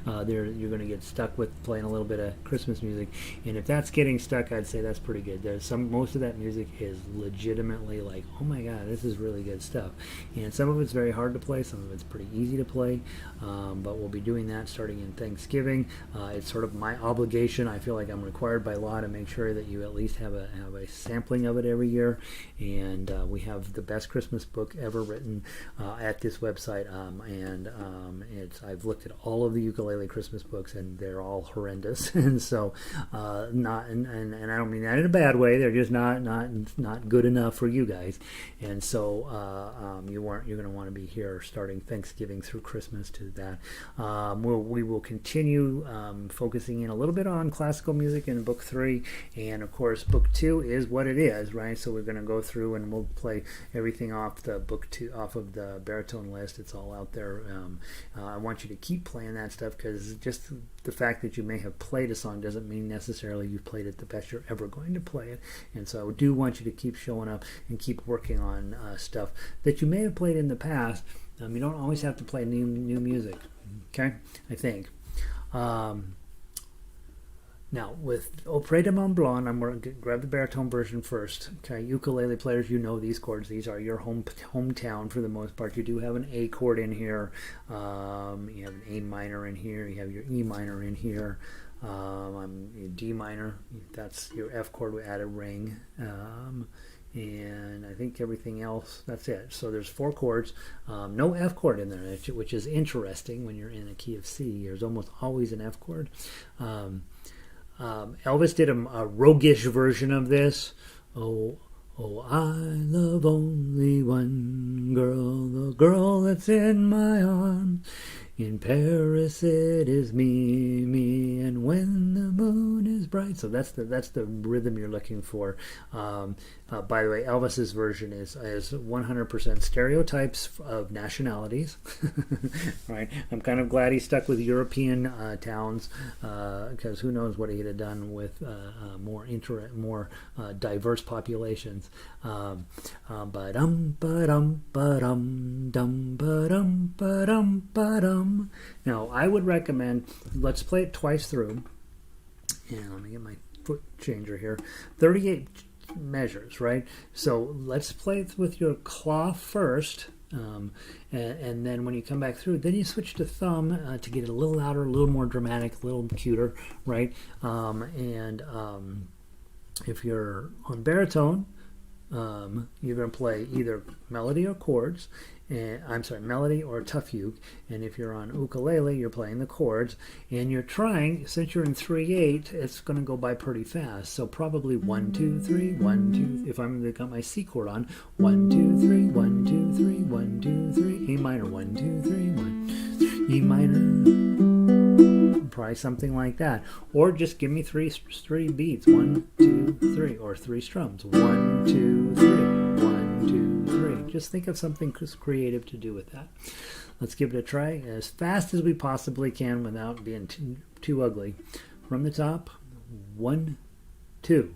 you're going to get stuck with playing a little bit of Christmas music, and if that's getting stuck, I'd say that's pretty good. Most of that music is legitimately like, oh my god, this is really good stuff. And some of it's very hard to play, some of it's pretty easy to play, but we'll be doing that starting in Thanksgiving. It's sort of my obligation. I feel like I'm required by law to make sure that you at least have a sampling of it every year. And we have the best Christmas book ever written at this website, I've looked at all of the ukulele Christmas books, and they're all horrendous. And so and I don't mean that in a bad way. They're just not good enough for you guys. And so you're going to want to be here starting Thanksgiving through Christmas to that. We will continue focusing in a little bit on classical music in book 3, and of course book 2 is what it is, right? So we're going to go through and we'll play everything off the book 2, off of the baritone list. It's all out there. I want you to keep playing that stuff, because just the fact that you may have played a song doesn't mean necessarily you've played it the best you're ever going to play it. And so I do want you to keep showing up and keep working on stuff that you may have played in the past. You don't always have to play new music, okay? I think. Now, with Aupre de Mont Blanc, I'm going to grab the baritone version first. Okay, ukulele players, you know these chords. These are your hometown for the most part. You do have an A chord in here. You have an A minor in here. You have your E minor in here. D minor. That's your F chord. We add a ring. And I think everything else, that's it. So there's 4 chords. No F chord in there, which is interesting. When you're in a key of C, there's almost always an F chord. Elvis did a roguish version of this. Oh, I love only one girl, the girl that's in my arms. In Paris it is me, and when the moon is bright. So that's the rhythm you're looking for. By the way, Elvis's version is 100% stereotypes of nationalities. Right? I'm kind of glad he stuck with European towns, because who knows what he'd have done with more diverse populations. Ba-dum, ba-dum, ba-dum, dum, ba-dum, ba-dum, ba-dum. Now, I would recommend, let's play it twice through. And let me get my foot changer here. 38 measures, right? So let's play it with your claw first. And then when you come back through, then you switch to thumb to get it a little louder, a little more dramatic, a little cuter, right? If you're on baritone, you're going to play either melody or chords. Melody or tough uke. And if you're on ukulele, you're playing the chords. And you're trying, since you're in 3/8, it's going to go by pretty fast. So probably 1, 2, 3, 1, 2. If I'm got my C chord on, 1, 2, 3, 1, 2, 3, 1, 2, 3, A minor, 1, 2, 3, 1, E minor. Probably something like that. Or just give me three beats. 1, 2, 3, or 3 strums. 1, 2, 3, 1, 2, 3. Just think of something creative to do with that. Let's give it a try as fast as we possibly can without being too ugly. From the top, 1, 2.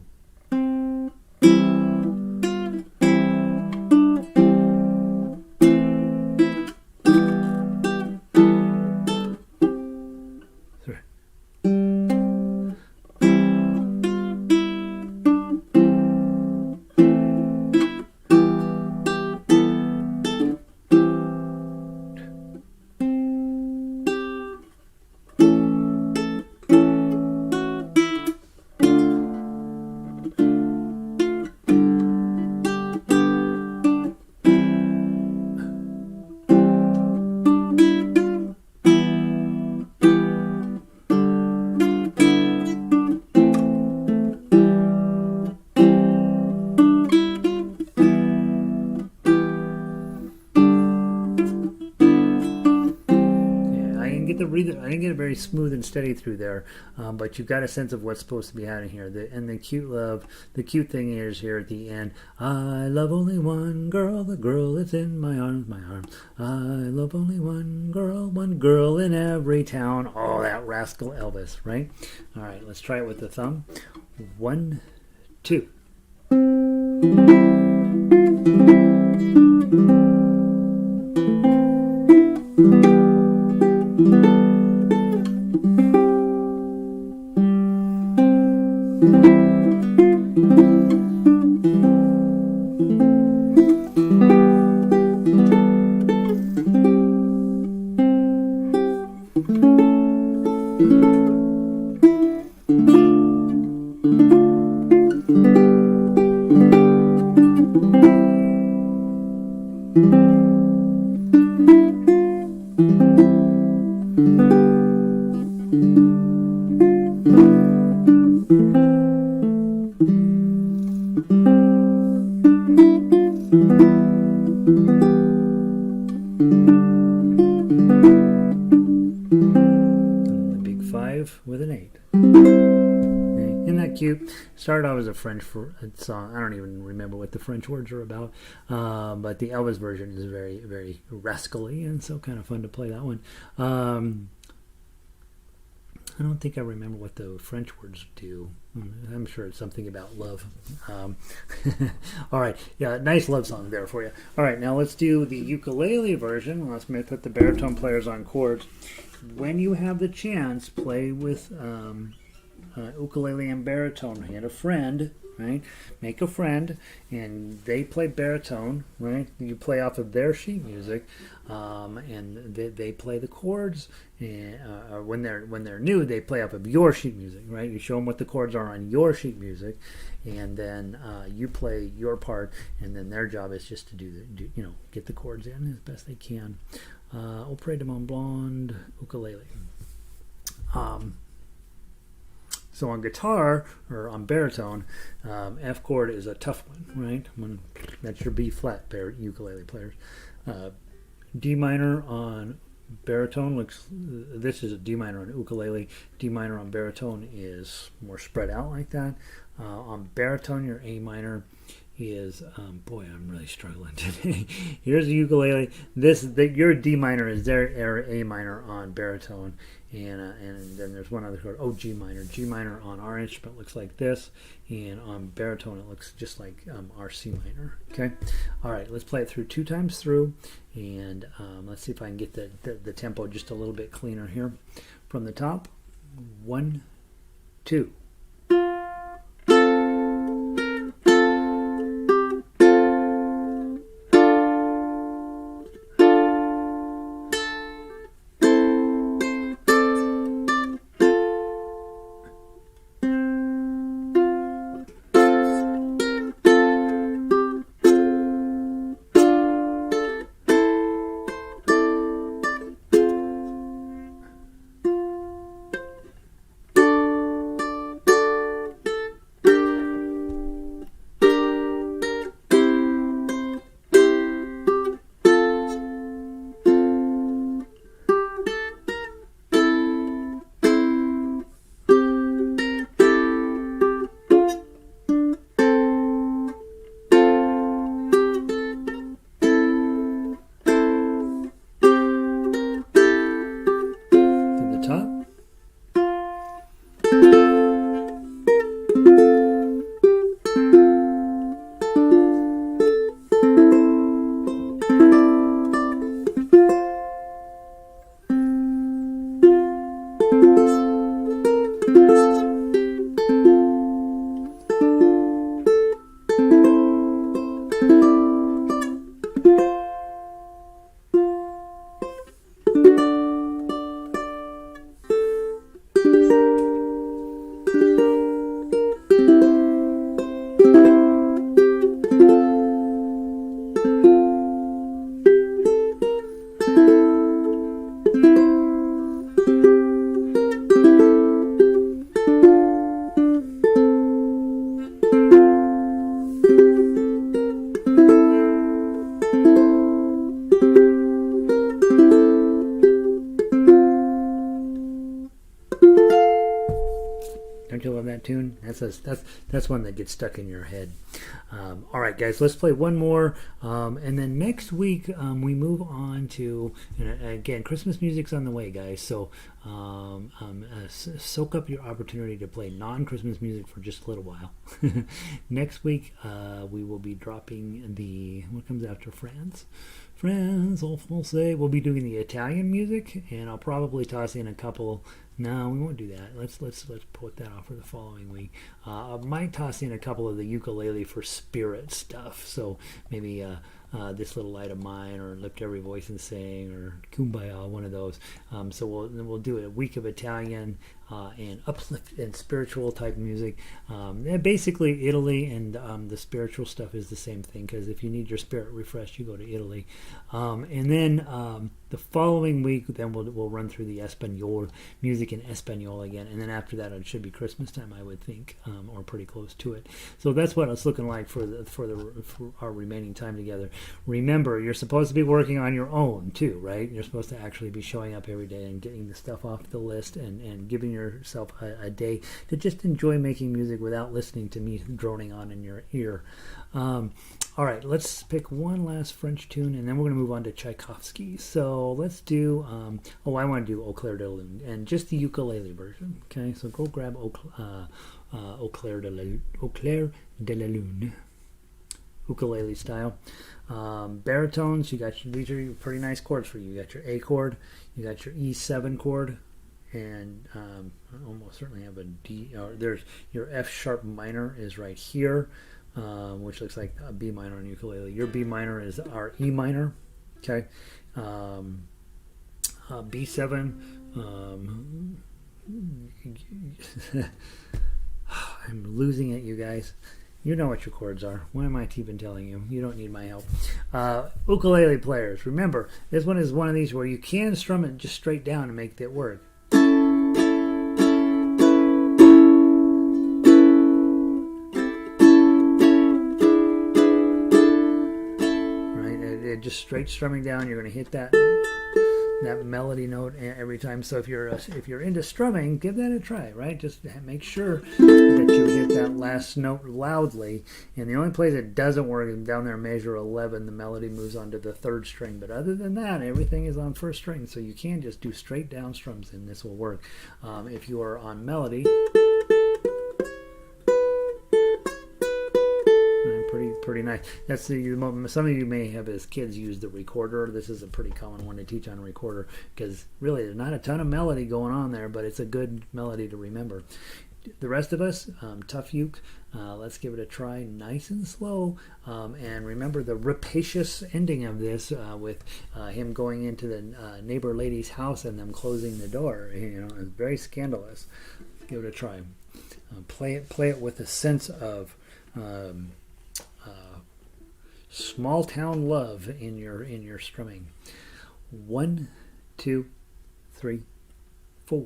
didn't get it very smooth and steady through there, but you've got a sense of what's supposed to be happening here. And the cute thing is here at the end. I love only one girl, the girl that's in my arms, my arms. I love only one girl in every town. Oh, that rascal Elvis, right? All right, let's try it with the thumb. 1, 2. With an 8. Isn't that cute? Started off as a French song. I don't even remember what the French words are about, but the Elvis version is very, very rascally, and so kind of fun to play that one. I don't think I remember what the French words do. I'm sure it's something about love. All right, yeah, nice love song there for you. All right, now let's do the ukulele version. Let's put the baritone players on chords. When you have the chance, play with ukulele and baritone. Get a friend, right? Make a friend, and they play baritone, right? You play off of their sheet music, and they play the chords. And when they're new, they play off of your sheet music, right? You show them what the chords are on your sheet music, and then you play your part, and then their job is just to get the chords in as best they can. Aupre de mon blonde ukulele. So on guitar, or on baritone, F chord is a tough one, right? That's your B flat ukulele players. D minor on baritone this is a D minor on ukulele. D minor on baritone is more spread out like that. On baritone, your A minor is boy, I'm really struggling today. Here's the ukulele. Your D minor is their A minor on baritone, and then there's one other chord. Oh, G minor. G minor on our instrument looks like this, and on baritone it looks just like our C minor. Okay, all right. Let's play it through 2 times through, and let's see if I can get the tempo just a little bit cleaner here from the top. 1, 2. That's one that gets stuck in your head. All right, guys, let's play one more, and then next week we move on to, again, Christmas music's on the way, guys. So soak up your opportunity to play non-Christmas music for just a little while. Next week we will be dropping what comes after France en français. We'll be doing the Italian music, and I'll probably toss in a couple. No, we won't do that. Let's put that off for the following week. I might toss in a couple of the ukulele for spirit stuff. So maybe This Little Light of Mine, or Lift Every Voice and Sing, or Kumbaya, one of those. So we'll do a week of Italian and uplift and spiritual type music. And basically, Italy and the spiritual stuff is the same thing, because if you need your spirit refreshed, you go to Italy. And then the following week, then we'll run through the Espanol music in Espanol again, and then after that it should be Christmas time, I would think, or pretty close to it. So that's what it's looking like for our remaining time together. Remember, you're supposed to be working on your own too, right? You're supposed to actually be showing up every day and getting the stuff off the list, and giving yourself a day to just enjoy making music without listening to me droning on in your ear. All right, let's pick one last French tune, and then we're going to move on to Tchaikovsky. So let's do, I want to do Au Clair de la Lune, and just the ukulele version. Okay, so go grab Au Clair de la Lune, ukulele style. Baritones, these are pretty nice chords for you. You got your A chord, you got your E7 chord, and I almost certainly have a D. There's your F sharp minor is right here. Which looks like a B minor on ukulele. Your B minor is our E minor. Okay. B7. I'm losing it, you guys. You know what your chords are. Why am I even telling you? You don't need my help. Ukulele players, remember, this one is one of these where you can strum it just straight down and make it work. Just straight strumming down, you're going to hit that melody note every time. So if you're into strumming, give that a try, right? Just make sure that you hit that last note loudly. And the only place it doesn't work is down there, measure 11. The melody moves on to the third string, but other than that, everything is on first string. So you can just do straight down strums, and this will work. If you are on melody, pretty nice. That's some of you may have, as kids, used the recorder. This is a pretty common one to teach on a recorder, because really there's not a ton of melody going on there, but it's a good melody to remember. The rest of us, tough uke, let's give it a try, nice and slow. And remember the rapacious ending of this, with him going into the neighbor lady's house and them closing the door. It's very scandalous. Give it a try. Play it with a sense of small town love in your strumming. 1, 2, 3, 4.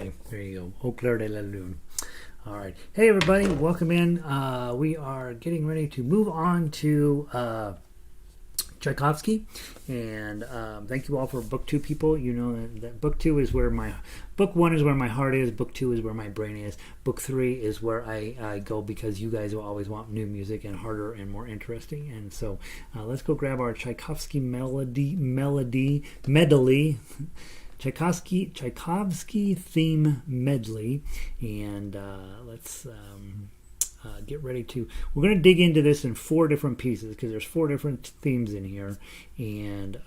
Okay, there you go. Au clair de la lune. All right. Hey, everybody. Welcome in. We are getting ready to move on to Tchaikovsky. And thank you all for book 2 people. You know that book 2 is where book 1 is where my heart is. Book 2 is where my brain is. Book 3 is where I go because you guys will always want new music and harder and more interesting. And so let's go grab our Tchaikovsky medley. Tchaikovsky theme medley, and let's get ready to. We're going to dig into this in 4 different pieces because there's 4 different themes in here, and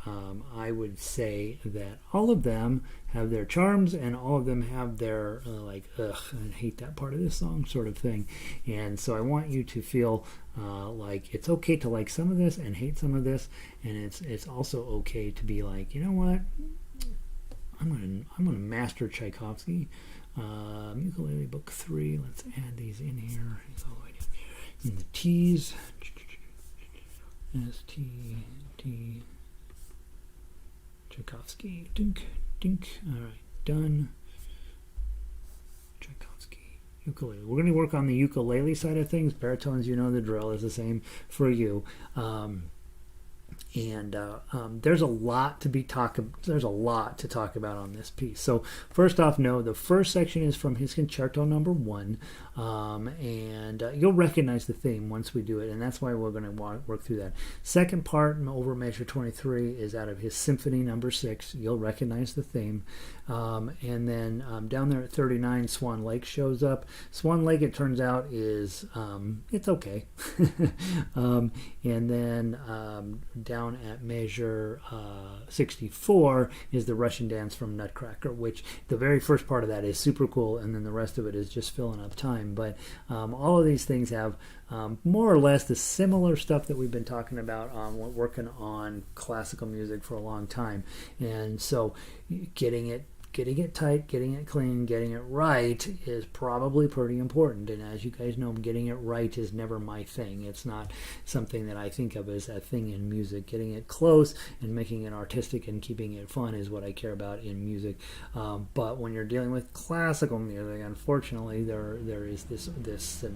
I would say that all of them have their charms and all of them have their I hate that part of this song sort of thing. And so I want you to feel like it's okay to like some of this and hate some of this, and it's also okay to be like, you know what, I'm gonna master Tchaikovsky. Ukulele book 3. Let's add these in here. It's all the way down in the T's. S T T. Tchaikovsky. Dink dink. All right, done. Tchaikovsky ukulele. We're gonna work on the ukulele side of things. Baritones, you know the drill, is the same for you. And there's a lot to talk about on this piece. So first off, the first section is from his concerto number 1, and you'll recognize the theme once we do it, and that's why we're going to work through that. Second part, over measure 23, is out of his symphony number 6. You'll recognize the theme. And then down there at 39, Swan Lake shows up. Swan Lake, it turns out, is it's okay. And then down at measure 64 is the Russian dance from Nutcracker, which the very first part of that is super cool, and then the rest of it is just filling up time. But all of these things have more or less the similar stuff that we've been talking about working on classical music for a long time. And so getting it tight, getting it clean, getting it right is probably pretty important. And as you guys know, getting it right is never my thing. It's not something that I think of as a thing in music. Getting it close and making it artistic and keeping it fun is what I care about in music. But when you're dealing with classical music, unfortunately, there is this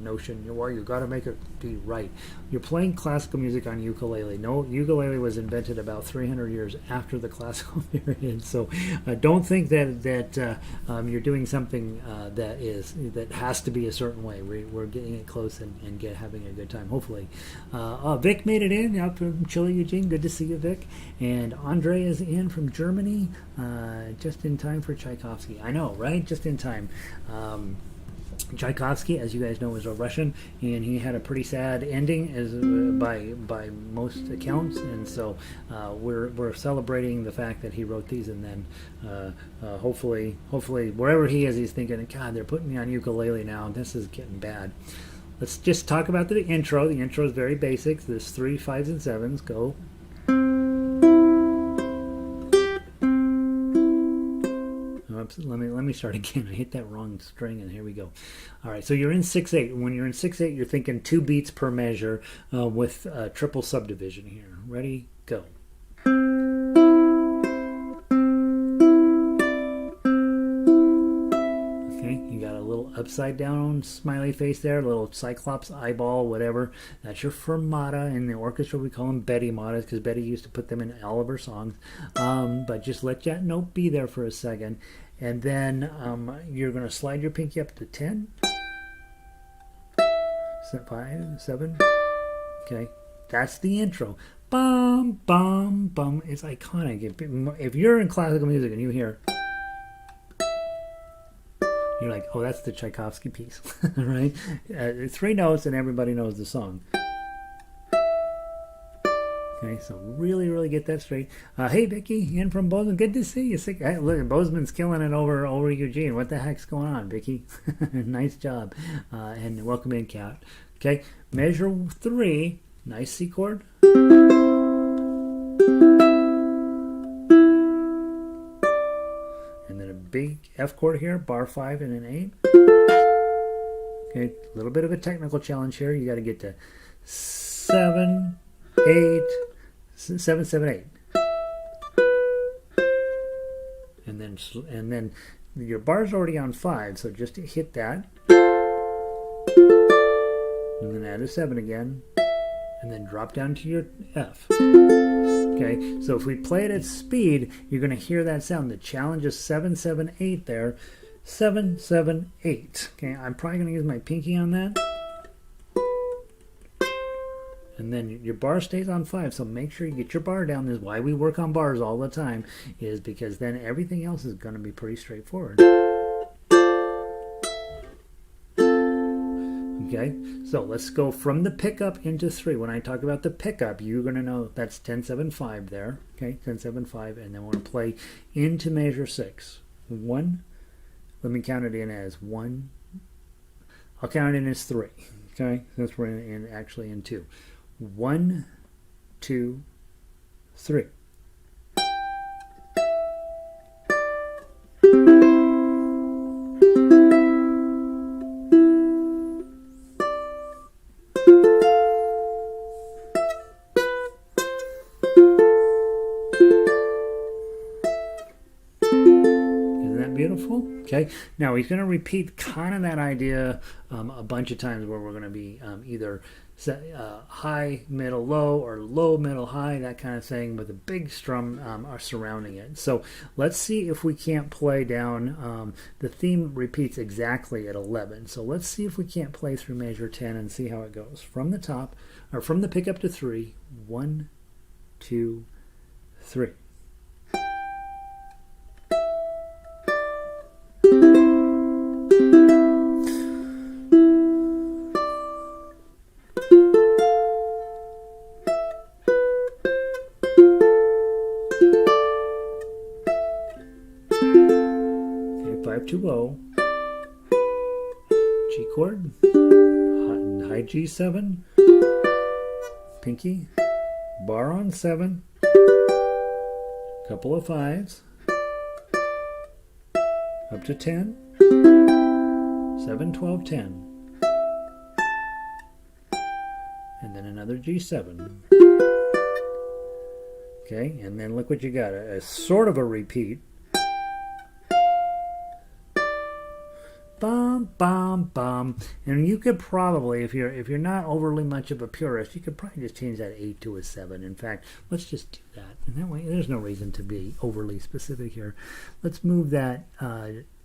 notion, well, you got to make it be right. You're playing classical music on ukulele. No, ukulele was invented about 300 years after the classical period. So don't think that you're doing something that has to be a certain way. We're getting it close and having a good time, hopefully. Vic made it in out from Chile, Eugene. Good to see you, Vic. And Andre is in from Germany, just in time for Tchaikovsky. I know, right? Just in time. Tchaikovsky, as you guys know, is a Russian, and he had a pretty sad ending, as by most accounts. And so we're celebrating the fact that he wrote these, and then hopefully wherever he is, he's thinking, God, they're putting me on ukulele now. This is getting bad. Let's just talk about the intro. The intro is very basic. There's 3 5s and 7s. Go. Let me start again. I hit that wrong string, and here we go. All right, so you're in 6/8. When you're in 6/8, you're thinking 2 beats per measure with triple subdivision here. Ready? Go. Okay, you got a little upside down smiley face there, a little cyclops eyeball, whatever. That's your fermata. In the orchestra, we call them Betty matas because Betty used to put them in all of her songs. But just let that note be there for a second. And then you're going to slide your pinky up to 10, 5, 7. Okay, that's the intro. Bum, bum, bum. It's iconic. If you're in classical music and you hear, you're like, oh, that's the Tchaikovsky piece, right? 3 notes and everybody knows the song. Okay, so really get that straight. Hey, Vicky, in from Bozeman. Good to see you. Hey, look, Bozeman's killing it over Eugene. What the heck's going on, Vicky? Nice job. And welcome in, Kat. Okay, measure 3. Nice C chord. And then a big F chord here, bar 5 and an 8. Okay, a little bit of a technical challenge here. You got to get to 7, 8, 7, 7, 8, and then your bar's already on 5, so just hit that. And then add a 7 again. And then drop down to your F. Okay, so if we play it at speed, you're going to hear that sound. The challenge is 7, 7, 8 there. 7, 7, 8. Okay, I'm probably going to use my pinky on that. And then your bar stays on 5, so make sure you get your bar down. This is why we work on bars all the time, is because then everything else is going to be pretty straightforward. Okay, so let's go from the pickup into 3. When I talk about the pickup, you're going to know that's 10, 7, 5 there. Okay, 10, 7, 5, and then we're going to play into measure 6. 1, let me count it in as 1. I'll count it in as 3. Okay, since we're actually in 2. 1, 2, 3. Beautiful. Okay, now he's going to repeat kind of that idea a bunch of times, where we're going to be either high, middle, low, or low, middle, high, that kind of thing, with a big strum are surrounding it. So let's see if we can't play down. The theme repeats exactly at 11, so let's see if we can't play through measure 10 and see how it goes. From the top, or from the pickup to 3. 1, 2, 3. 5-2-0, G chord, high G7, pinky, bar on 7, couple of 5s, up to 10, 7, 12, 10, and then another G7. Okay, and then look what you got, a sort of a repeat. Bum, bum, bum. And you could probably, if you're not overly much of a purist, you could probably just change that 8 to a 7. In fact, let's just do that. And that way, there's no reason to be overly specific here. Let's move that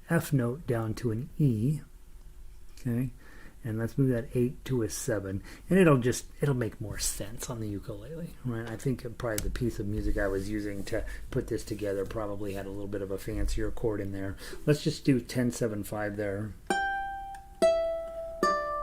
F note down to an E. Okay. And let's move that 8 to a 7. And it'll make more sense on the ukulele. Right? I think probably the piece of music I was using to put this together probably had a little bit of a fancier chord in there. Let's just do 10, 7, 5 there.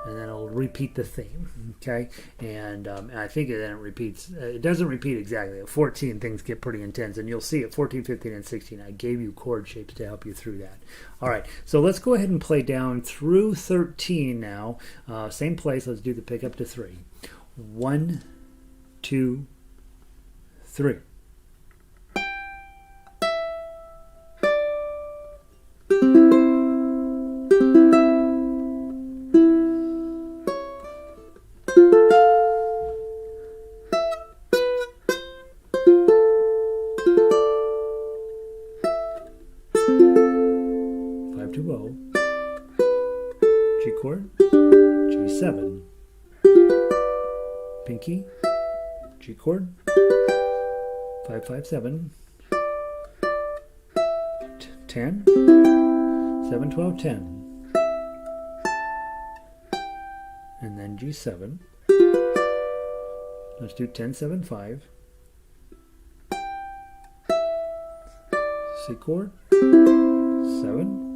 And then it'll repeat the theme, okay? And I think then it repeats. It doesn't repeat exactly. At 14, things get pretty intense, and you'll see at 14, 15, and 16, I gave you chord shapes to help you through that. All right, so let's go ahead and play down through 13 now. Same place. Let's do the pickup to 3. 1, 2, 3. 5-2-0, G chord, G7, pinky, G chord, 5-5-7, 10, 7-12, 10, and then G7. Let's do 10-7-5, C chord, 7,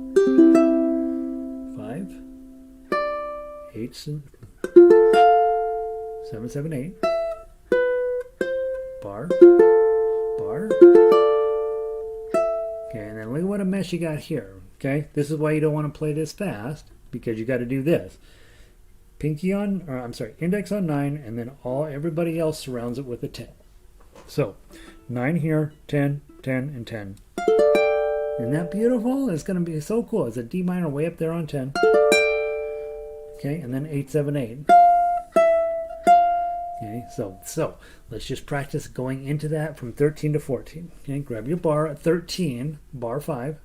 5, 8, 7, 7, 8, bar, bar. Okay, and then look at what a mess you got here. Okay, this is why you don't want to play this fast, because you got to do this. Pinky on, or I'm sorry, index on 9, and then everybody else surrounds it with a 10. So 9 here, 10, 10, and 10. Isn't that beautiful? It's going to be so cool. It's a D minor way up there on 10. Okay, and then 8, 7, 8. Okay, so let's just practice going into that from 13 to 14. Okay, grab your bar at 13, bar 5.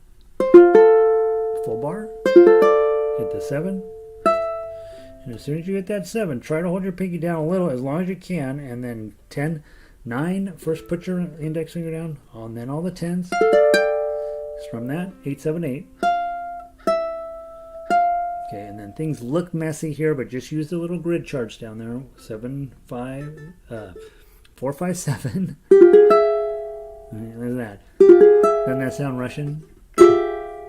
full bar, hit the 7, and as soon as you hit that 7, try to hold your pinky down a little as long as you can, and then 10, 9, first put your index finger down, and then all the 10s, strum that, 8, 7, 8. Okay, and then things look messy here, but just use the little grid charts down there, 7, 5, 4, 5, 7. There's that. Doesn't that sound Russian?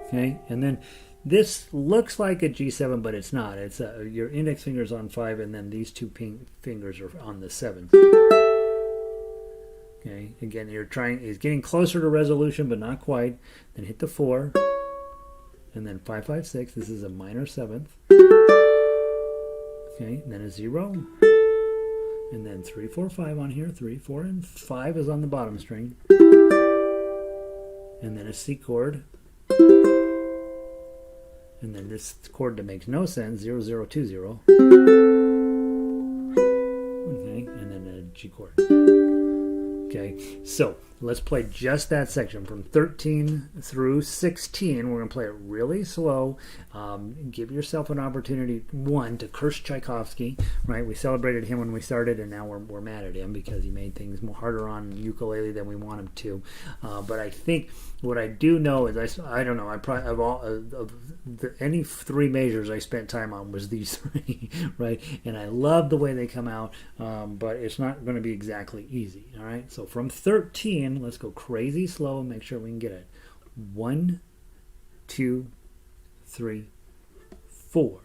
Okay, and then this looks like a G7, but it's not. It's your index finger's on 5, and then these two fingers are on the 7. Okay, again, it's getting closer to resolution, but not quite. Then hit the 4, and then 5, 5, 6. This is a minor 7th. Okay, and then a 0, and then 3, 4, 5 on here. 3, 4, and 5 is on the bottom string, and then a C chord. And then this chord that makes no sense, 0, 0, 2, 0. Okay, and then a G chord. Okay, so let's play just that section from 13 through 16. We're going to play it really slow. Give yourself an opportunity, one, to curse Tchaikovsky, right? We celebrated him when we started, and now we're mad at him because he made things more harder on ukulele than we want him to. But I think what I do know is I don't know. I probably any three majors I spent time on was these three, right? And I love the way they come out, but it's not going to be exactly easy. All right. So from 13, let's go crazy slow and make sure we can get it. 1, 2, 3, 4.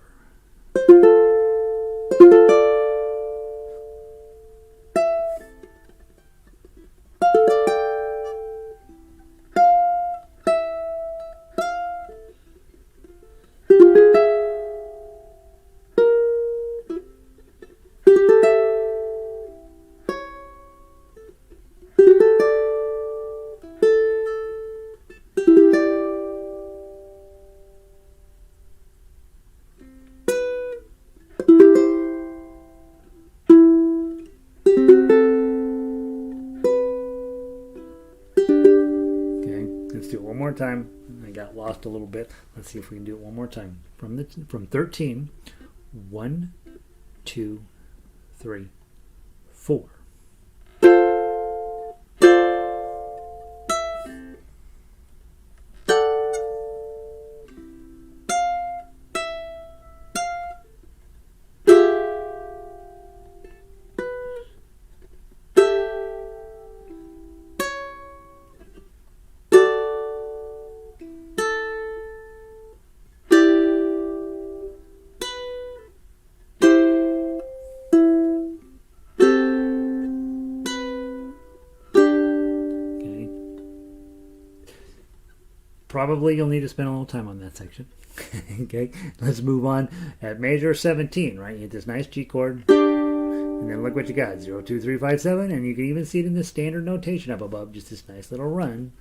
Time. I got lost a little bit. Let's see if we can do it one more time. From 13, 1, 2, 3, 4. Probably you'll need to spend a little time on that section. Okay, let's move on. At major 17, right? You hit this nice G chord, and then look what you got: 0, 2, 3, 5, 7, and you can even see it in the standard notation up above. Just this nice little run.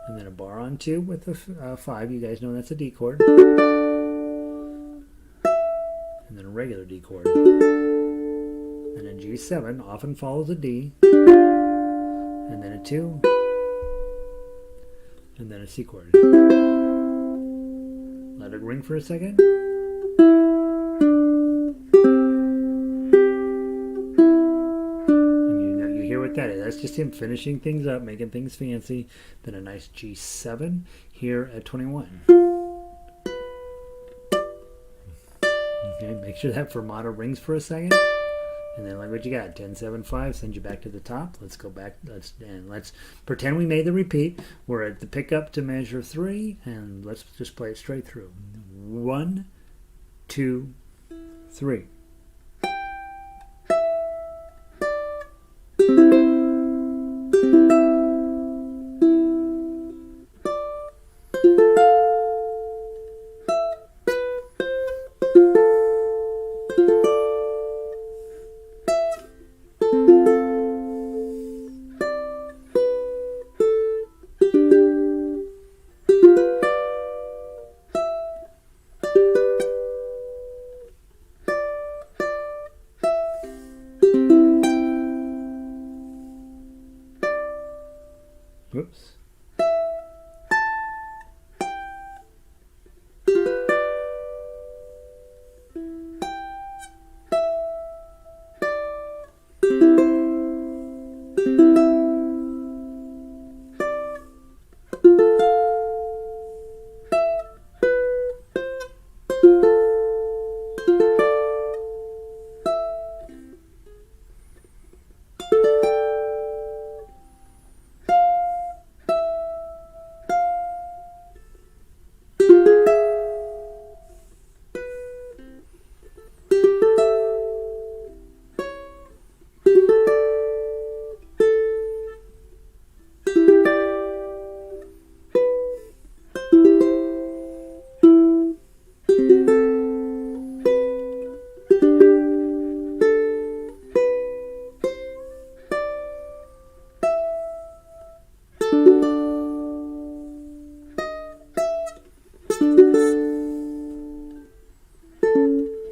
And then a bar on 2 with the 5. You guys know that's a D chord. And then a regular D chord. And a G7 often follows a D, and then a 2, and then a C chord. Let it ring for a second. And you hear what that is. That's just him finishing things up, making things fancy. Then a nice G7 here at 21. Okay, make sure that fermata rings for a second. And then look what you got. 10, 7, 5 sends you back to the top. Let's go back. Let's pretend we made the repeat. We're at the pickup to measure 3, and let's just play it straight through. 1, 2, 3. Whoops.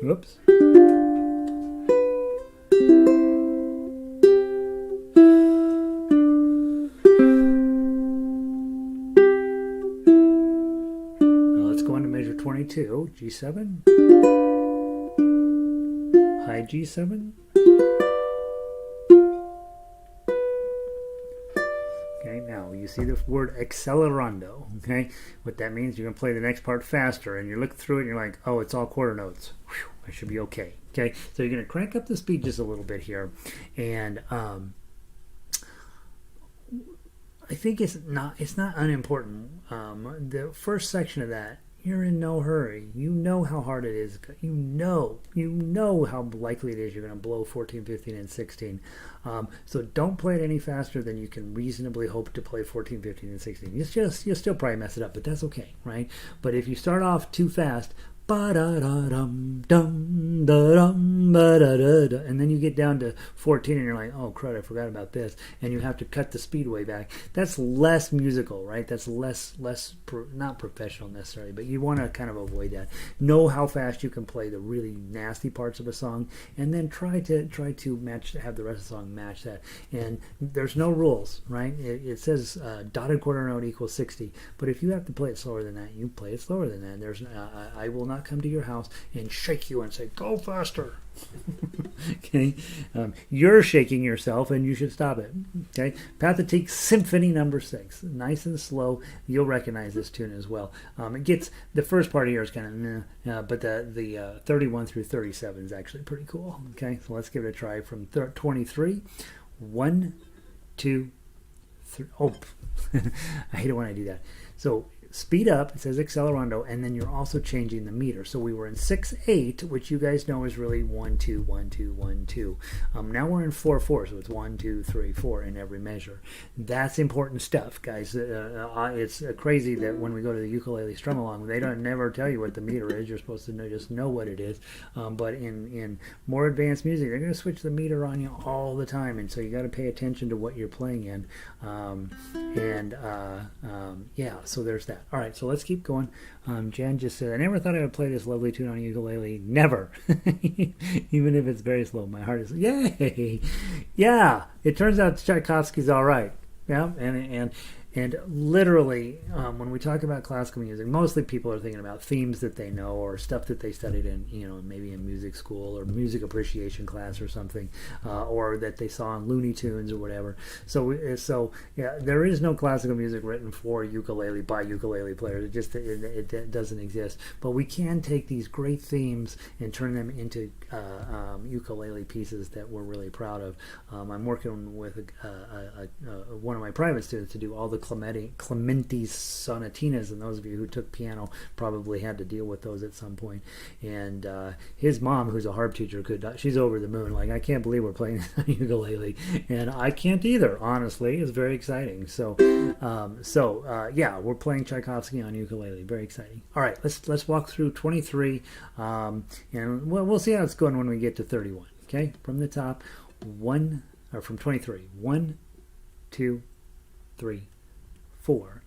Whoops. Now let's go on to measure 22, G7, high G7. Okay, now you see the word accelerando. Okay, what that means, you're going to play the next part faster, and you look through it and you're like, oh, it's all quarter notes. Whew, I should be okay. Okay, so you're going to crank up the speed just a little bit here, and I think it's not unimportant. The first section of that, you're in no hurry. You know how hard it is. You know how likely it is you're going to blow 14, 15, and 16. So don't play it any faster than you can reasonably hope to play 14, 15, and 16. You'll still probably mess it up, but that's okay, right? But if you start off too fast, ba-da-da-dum, dum, da-dum, ba-da-da-da, and then you get down to 14 and you're like, oh crud, I forgot about this, and you have to cut the speed way back. That's less musical, right? That's less not professional necessarily, but you want to kind of avoid that. Know how fast you can play the really nasty parts of a song, and then try to have the rest of the song match that. And there's no rules, right? It says dotted quarter note equals 60, but if you have to play it slower than that, you play it slower than that. There's I will not come to your house and shake you and say, go faster. Okay, you're shaking yourself and you should stop it. Okay, Pathetique Symphony number 6, nice and slow. You'll recognize this tune as well. It gets, the first part here is kind of but the 31 through 37 is actually pretty cool. Okay, so let's give it a try from 23. 1, 2, 3. Oh, I hate it when I do that. So speed up, it says accelerando, and then you're also changing the meter. So we were in 6/8, which you guys know is really 1 2 1 2 1 2. Now we're in 4/4, so it's 1 2 3 4 in every measure. That's important stuff, guys. It's crazy that when we go to the ukulele strum along, they don't never tell you what the meter is. You're supposed to just know what it is. But in more advanced music, they're going to switch the meter on you all the time, and so you got to pay attention to what you're playing in. Yeah, so there's that. All right, so let's keep going. Jan just said, I never thought I would play this lovely tune on a ukulele. Never. Even if it's very slow. My heart is, yay! Yeah, it turns out Tchaikovsky's all right. Yeah, and literally, when we talk about classical music, mostly people are thinking about themes that they know or stuff that they studied in, maybe in music school or music appreciation class or something, or that they saw in Looney Tunes or whatever. So yeah, there is no classical music written for ukulele by ukulele players. It doesn't exist. But we can take these great themes and turn them into ukulele pieces that we're really proud of. I'm working with one of my private students to do all the Clementi's sonatinas, and those of you who took piano probably had to deal with those at some point. And his mom, who's a harp teacher, she's over the moon. Like, I can't believe we're playing this on ukulele, and I can't either. Honestly, it's very exciting. So yeah, we're playing Tchaikovsky on ukulele. Very exciting. All right, let's walk through 23, and we'll see how it's going when we get to 31. Okay, from the top, from 23. 1, 2, 3, 4.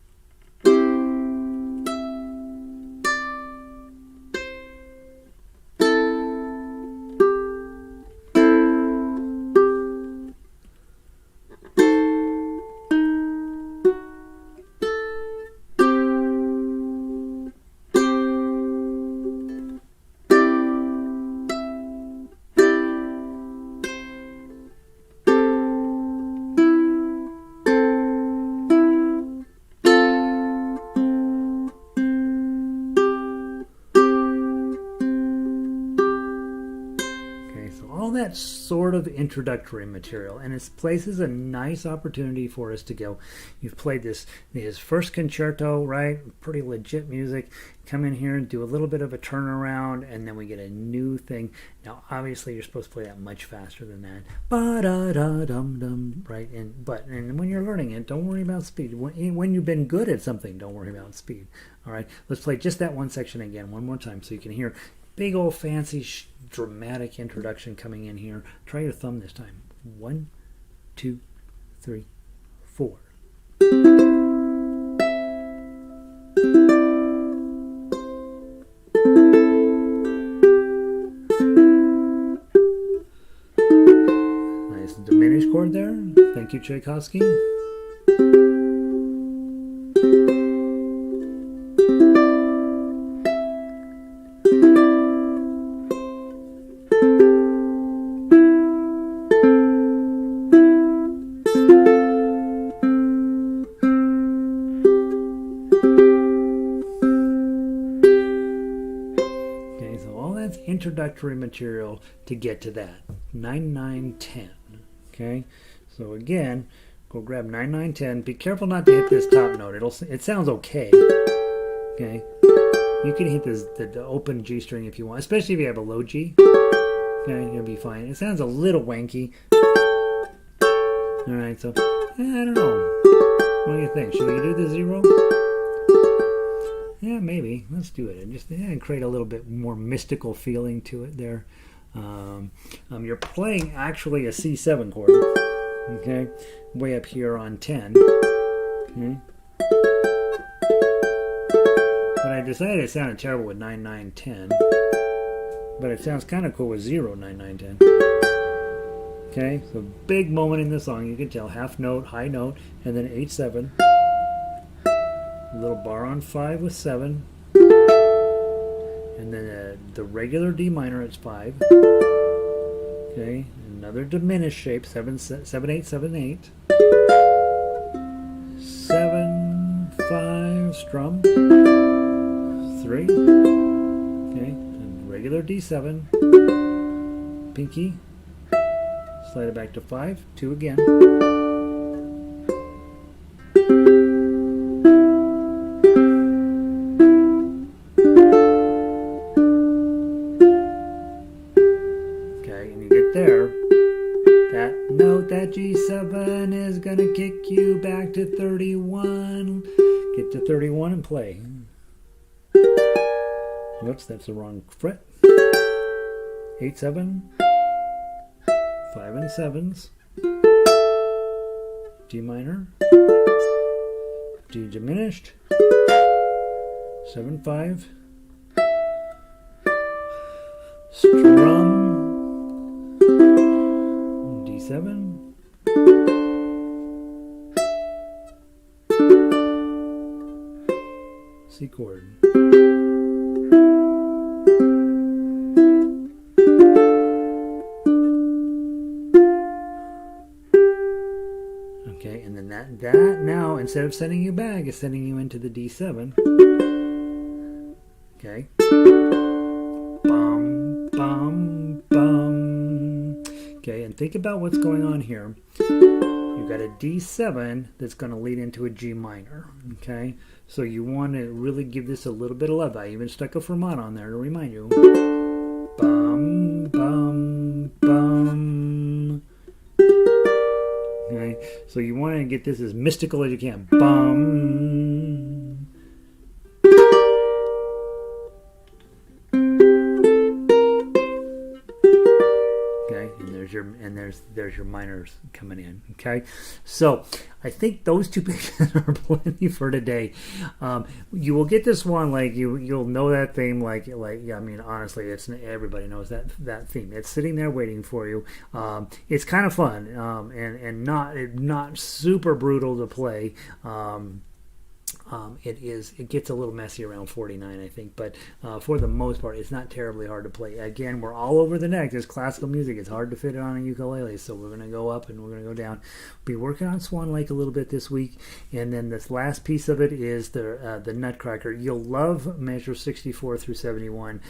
that's sort of introductory material, and it places a nice opportunity for us to go, you've played his first concerto, right? Pretty legit music. Come in here and do a little bit of a turnaround, and then we get a new thing. Now, obviously, you're supposed to play that much faster than that. Ba-da-da-dum-dum, right? And when you're learning it, don't worry about speed. When you've been good at something, don't worry about speed. All right, let's play just that one section again one more time so you can hear big old fancy dramatic introduction coming in here. Try your thumb this time. 1, 2, 3, 4. Nice diminished chord there. Thank you, Tchaikovsky. Introductory material to get to that 9, 9, 10. Okay, so again, go grab 9, 9, 10. Be careful not to hit this top note. It sounds okay. Okay, you can hit the open G string if you want, especially if you have a low G. Okay, you'll be fine. It sounds a little wanky. All right, so I don't know. What do you think? Should we do the 0? Yeah, maybe. Let's do it. And just create a little bit more mystical feeling to it there. You're playing actually a C7 chord. Okay, way up here on 10. Okay. But I decided it sounded terrible with 9, 9, 10. But it sounds kind of cool with 0, 9, 9, 10. Okay, so big moment in the song. You can tell half note, high note, and then 8, 7. A little bar on 5 with 7, and then the regular D minor it's 5. Okay, another diminished shape 7, 7, 8, 7, 8, 7, 5, strum 3. Okay, and regular D7, pinky, slide it back to 5, 2 again. G7 is gonna kick you back to 31. Get to 31 and play. Whoops, that's the wrong fret. 8, 7, 5 and 7s, G minor, D diminished, 7, 5, strum, D7, C chord. Okay, and then that now, instead of sending you back, is sending you into the D7. Okay. Bum, bum, bum. Okay, and think about what's going on here. You've got a D7 that's going to lead into a G minor. Okay, so you want to really give this a little bit of love. I even stuck a fermata on there to remind you. Bum, bum, bum. Okay, so you want to get this as mystical as you can. Bum. Okay, and there's your minors coming in. Okay, so I think those two pictures are plenty for today. You will get this one, like you'll know that theme, like yeah. I mean, honestly, everybody knows that theme. It's sitting there waiting for you. It's kind of fun, and not super brutal to play. it gets a little messy around 49, I think, but for the most part, it's not terribly hard to play. Again, we're all over the neck. There's classical music. It's hard to fit it on a ukulele, so we're going to go up and we're going to go down. Be working on Swan Lake a little bit this week, and then this last piece of it is the Nutcracker. You'll love measure 64 through 71.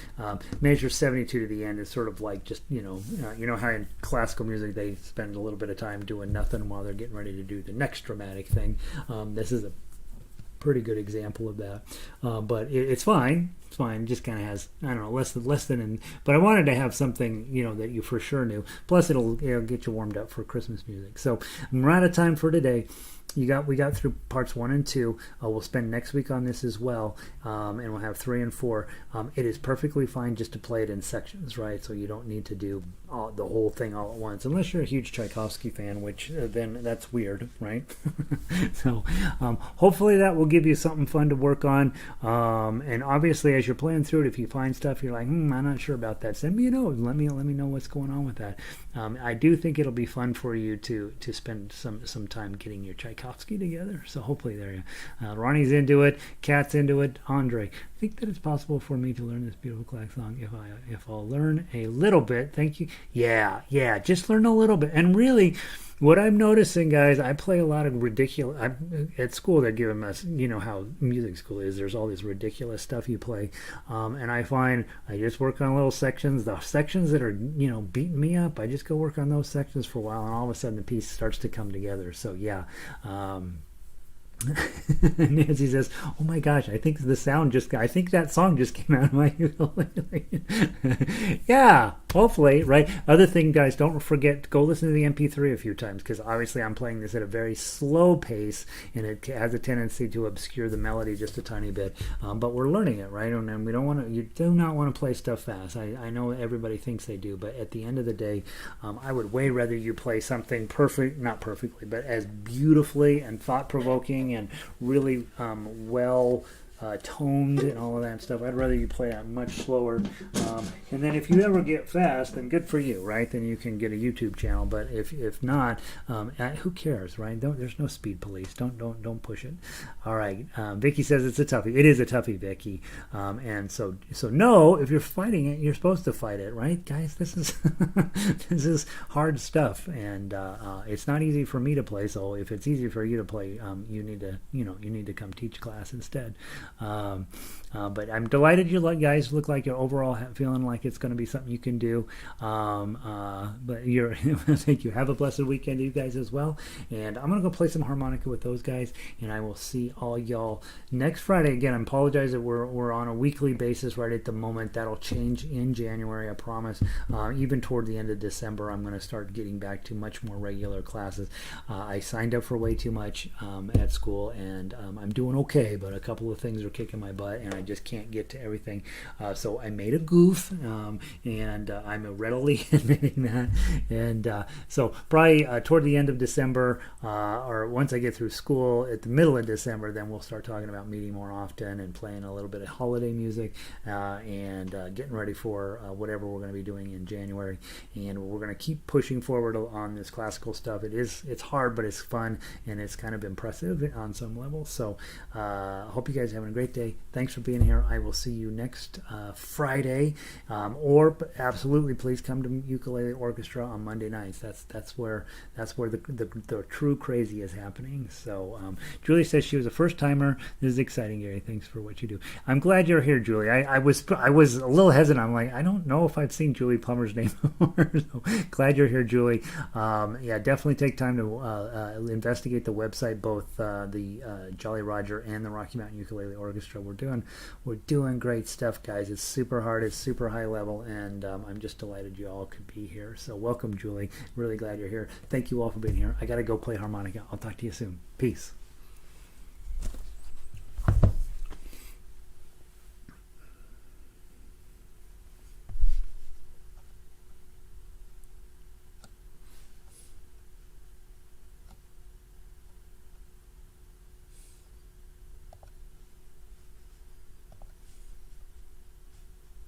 Measure 72 to the end is sort of like just, you know how in classical music they spend a little bit of time doing nothing while they're getting ready to do the next dramatic thing. This is a pretty good example of that, but it's fine. It's fine. It just kind of has, I don't know, less than. But I wanted to have something, that you for sure knew. Plus, it'll get you warmed up for Christmas music. So we're out of time for today. We got through parts 1 and 2. We'll spend next week on this as well, and we'll have 3 and 4. It is perfectly fine just to play it in sections, right? So you don't need to do the whole thing all at once, unless you're a huge Tchaikovsky fan, which then that's weird, right? So hopefully that will give you something fun to work on. And obviously, as you're playing through it, if you find stuff you're like, I'm not sure about that, send me a note. Let me know what's going on with that. I do think it'll be fun for you to spend some time getting your Tchaikovsky together. So hopefully there you Ronnie's into it, Kat's into it, Andre. I think that it's possible for me to learn this beautiful classic song if I'll learn a little bit. Thank you. Yeah, just learn a little bit. And really, what I'm noticing, guys, I play a lot of ridiculous. At school, they're giving us, how music school is. There's all this ridiculous stuff you play, and I find I just work on little sections. The sections that are, beating me up, I just go work on those sections for a while, and all of a sudden the piece starts to come together. So yeah. Nancy says, "Oh my gosh, I think that song just came out of my ukulele." Yeah, hopefully, right? Other thing, guys, don't forget, go listen to the MP3 a few times, because obviously I'm playing this at a very slow pace, and it has a tendency to obscure the melody just a tiny bit. But we're learning it, right? And you do not want to play stuff fast. I know everybody thinks they do, but at the end of the day, I would way rather you play something not perfectly, but as beautifully and thought-provoking and really well toned and all of that stuff. I'd rather you play it much slower. And then if you ever get fast, then good for you, right? Then you can get a YouTube channel. But if not, who cares, right? There's no speed police. Don't push it. All right. Vicky says it's a toughie. It is a toughie, Vicky. And so no, if you're fighting it, you're supposed to fight it, right, guys? This is this is hard stuff, and it's not easy for me to play. So if it's easy for you to play, you need to come teach class instead. But I'm delighted you guys look like you're overall feeling like it's going to be something you can do. But thank you. Have a blessed weekend, you guys, as well. And I'm going to go play some harmonica with those guys, and I will see all y'all next Friday. Again, I apologize that we're on a weekly basis right at the moment. That'll change in January, I promise. Even toward the end of December, I'm going to start getting back to much more regular classes. I signed up for way too much at school, and I'm doing okay, but a couple of things are kicking my butt, and I just can't get to everything. So I made a goof, and I'm readily admitting that. And so probably toward the end of December, or once I get through school at the middle of December, then we'll start talking about meeting more often and playing a little bit of holiday music, and getting ready for whatever we're going to be doing in January. And we're going to keep pushing forward on this classical stuff. It's hard, but it's fun, and it's kind of impressive on some level. So hope you guys are having a great day. Thanks for being here. I will see you next Friday, or absolutely please come to Ukulele Orchestra on Monday nights. That's where the true crazy is happening. So Julie says she was a first timer. This is exciting, Gary. Thanks for what you do. I'm glad you're here, Julie. I was a little hesitant. I'm like, I don't know if I've seen Julie Plummer's name before. So glad you're here, Julie. Yeah, definitely take time to investigate the website, both the Jolly Roger and the Rocky Mountain Ukulele Orchestra. We're doing great stuff, guys. It's super hard. It's super high level, and I'm just delighted you all could be here. So welcome, Julie. Really glad you're here. Thank you all for being here. I got to go play harmonica. I'll talk to you soon. Peace.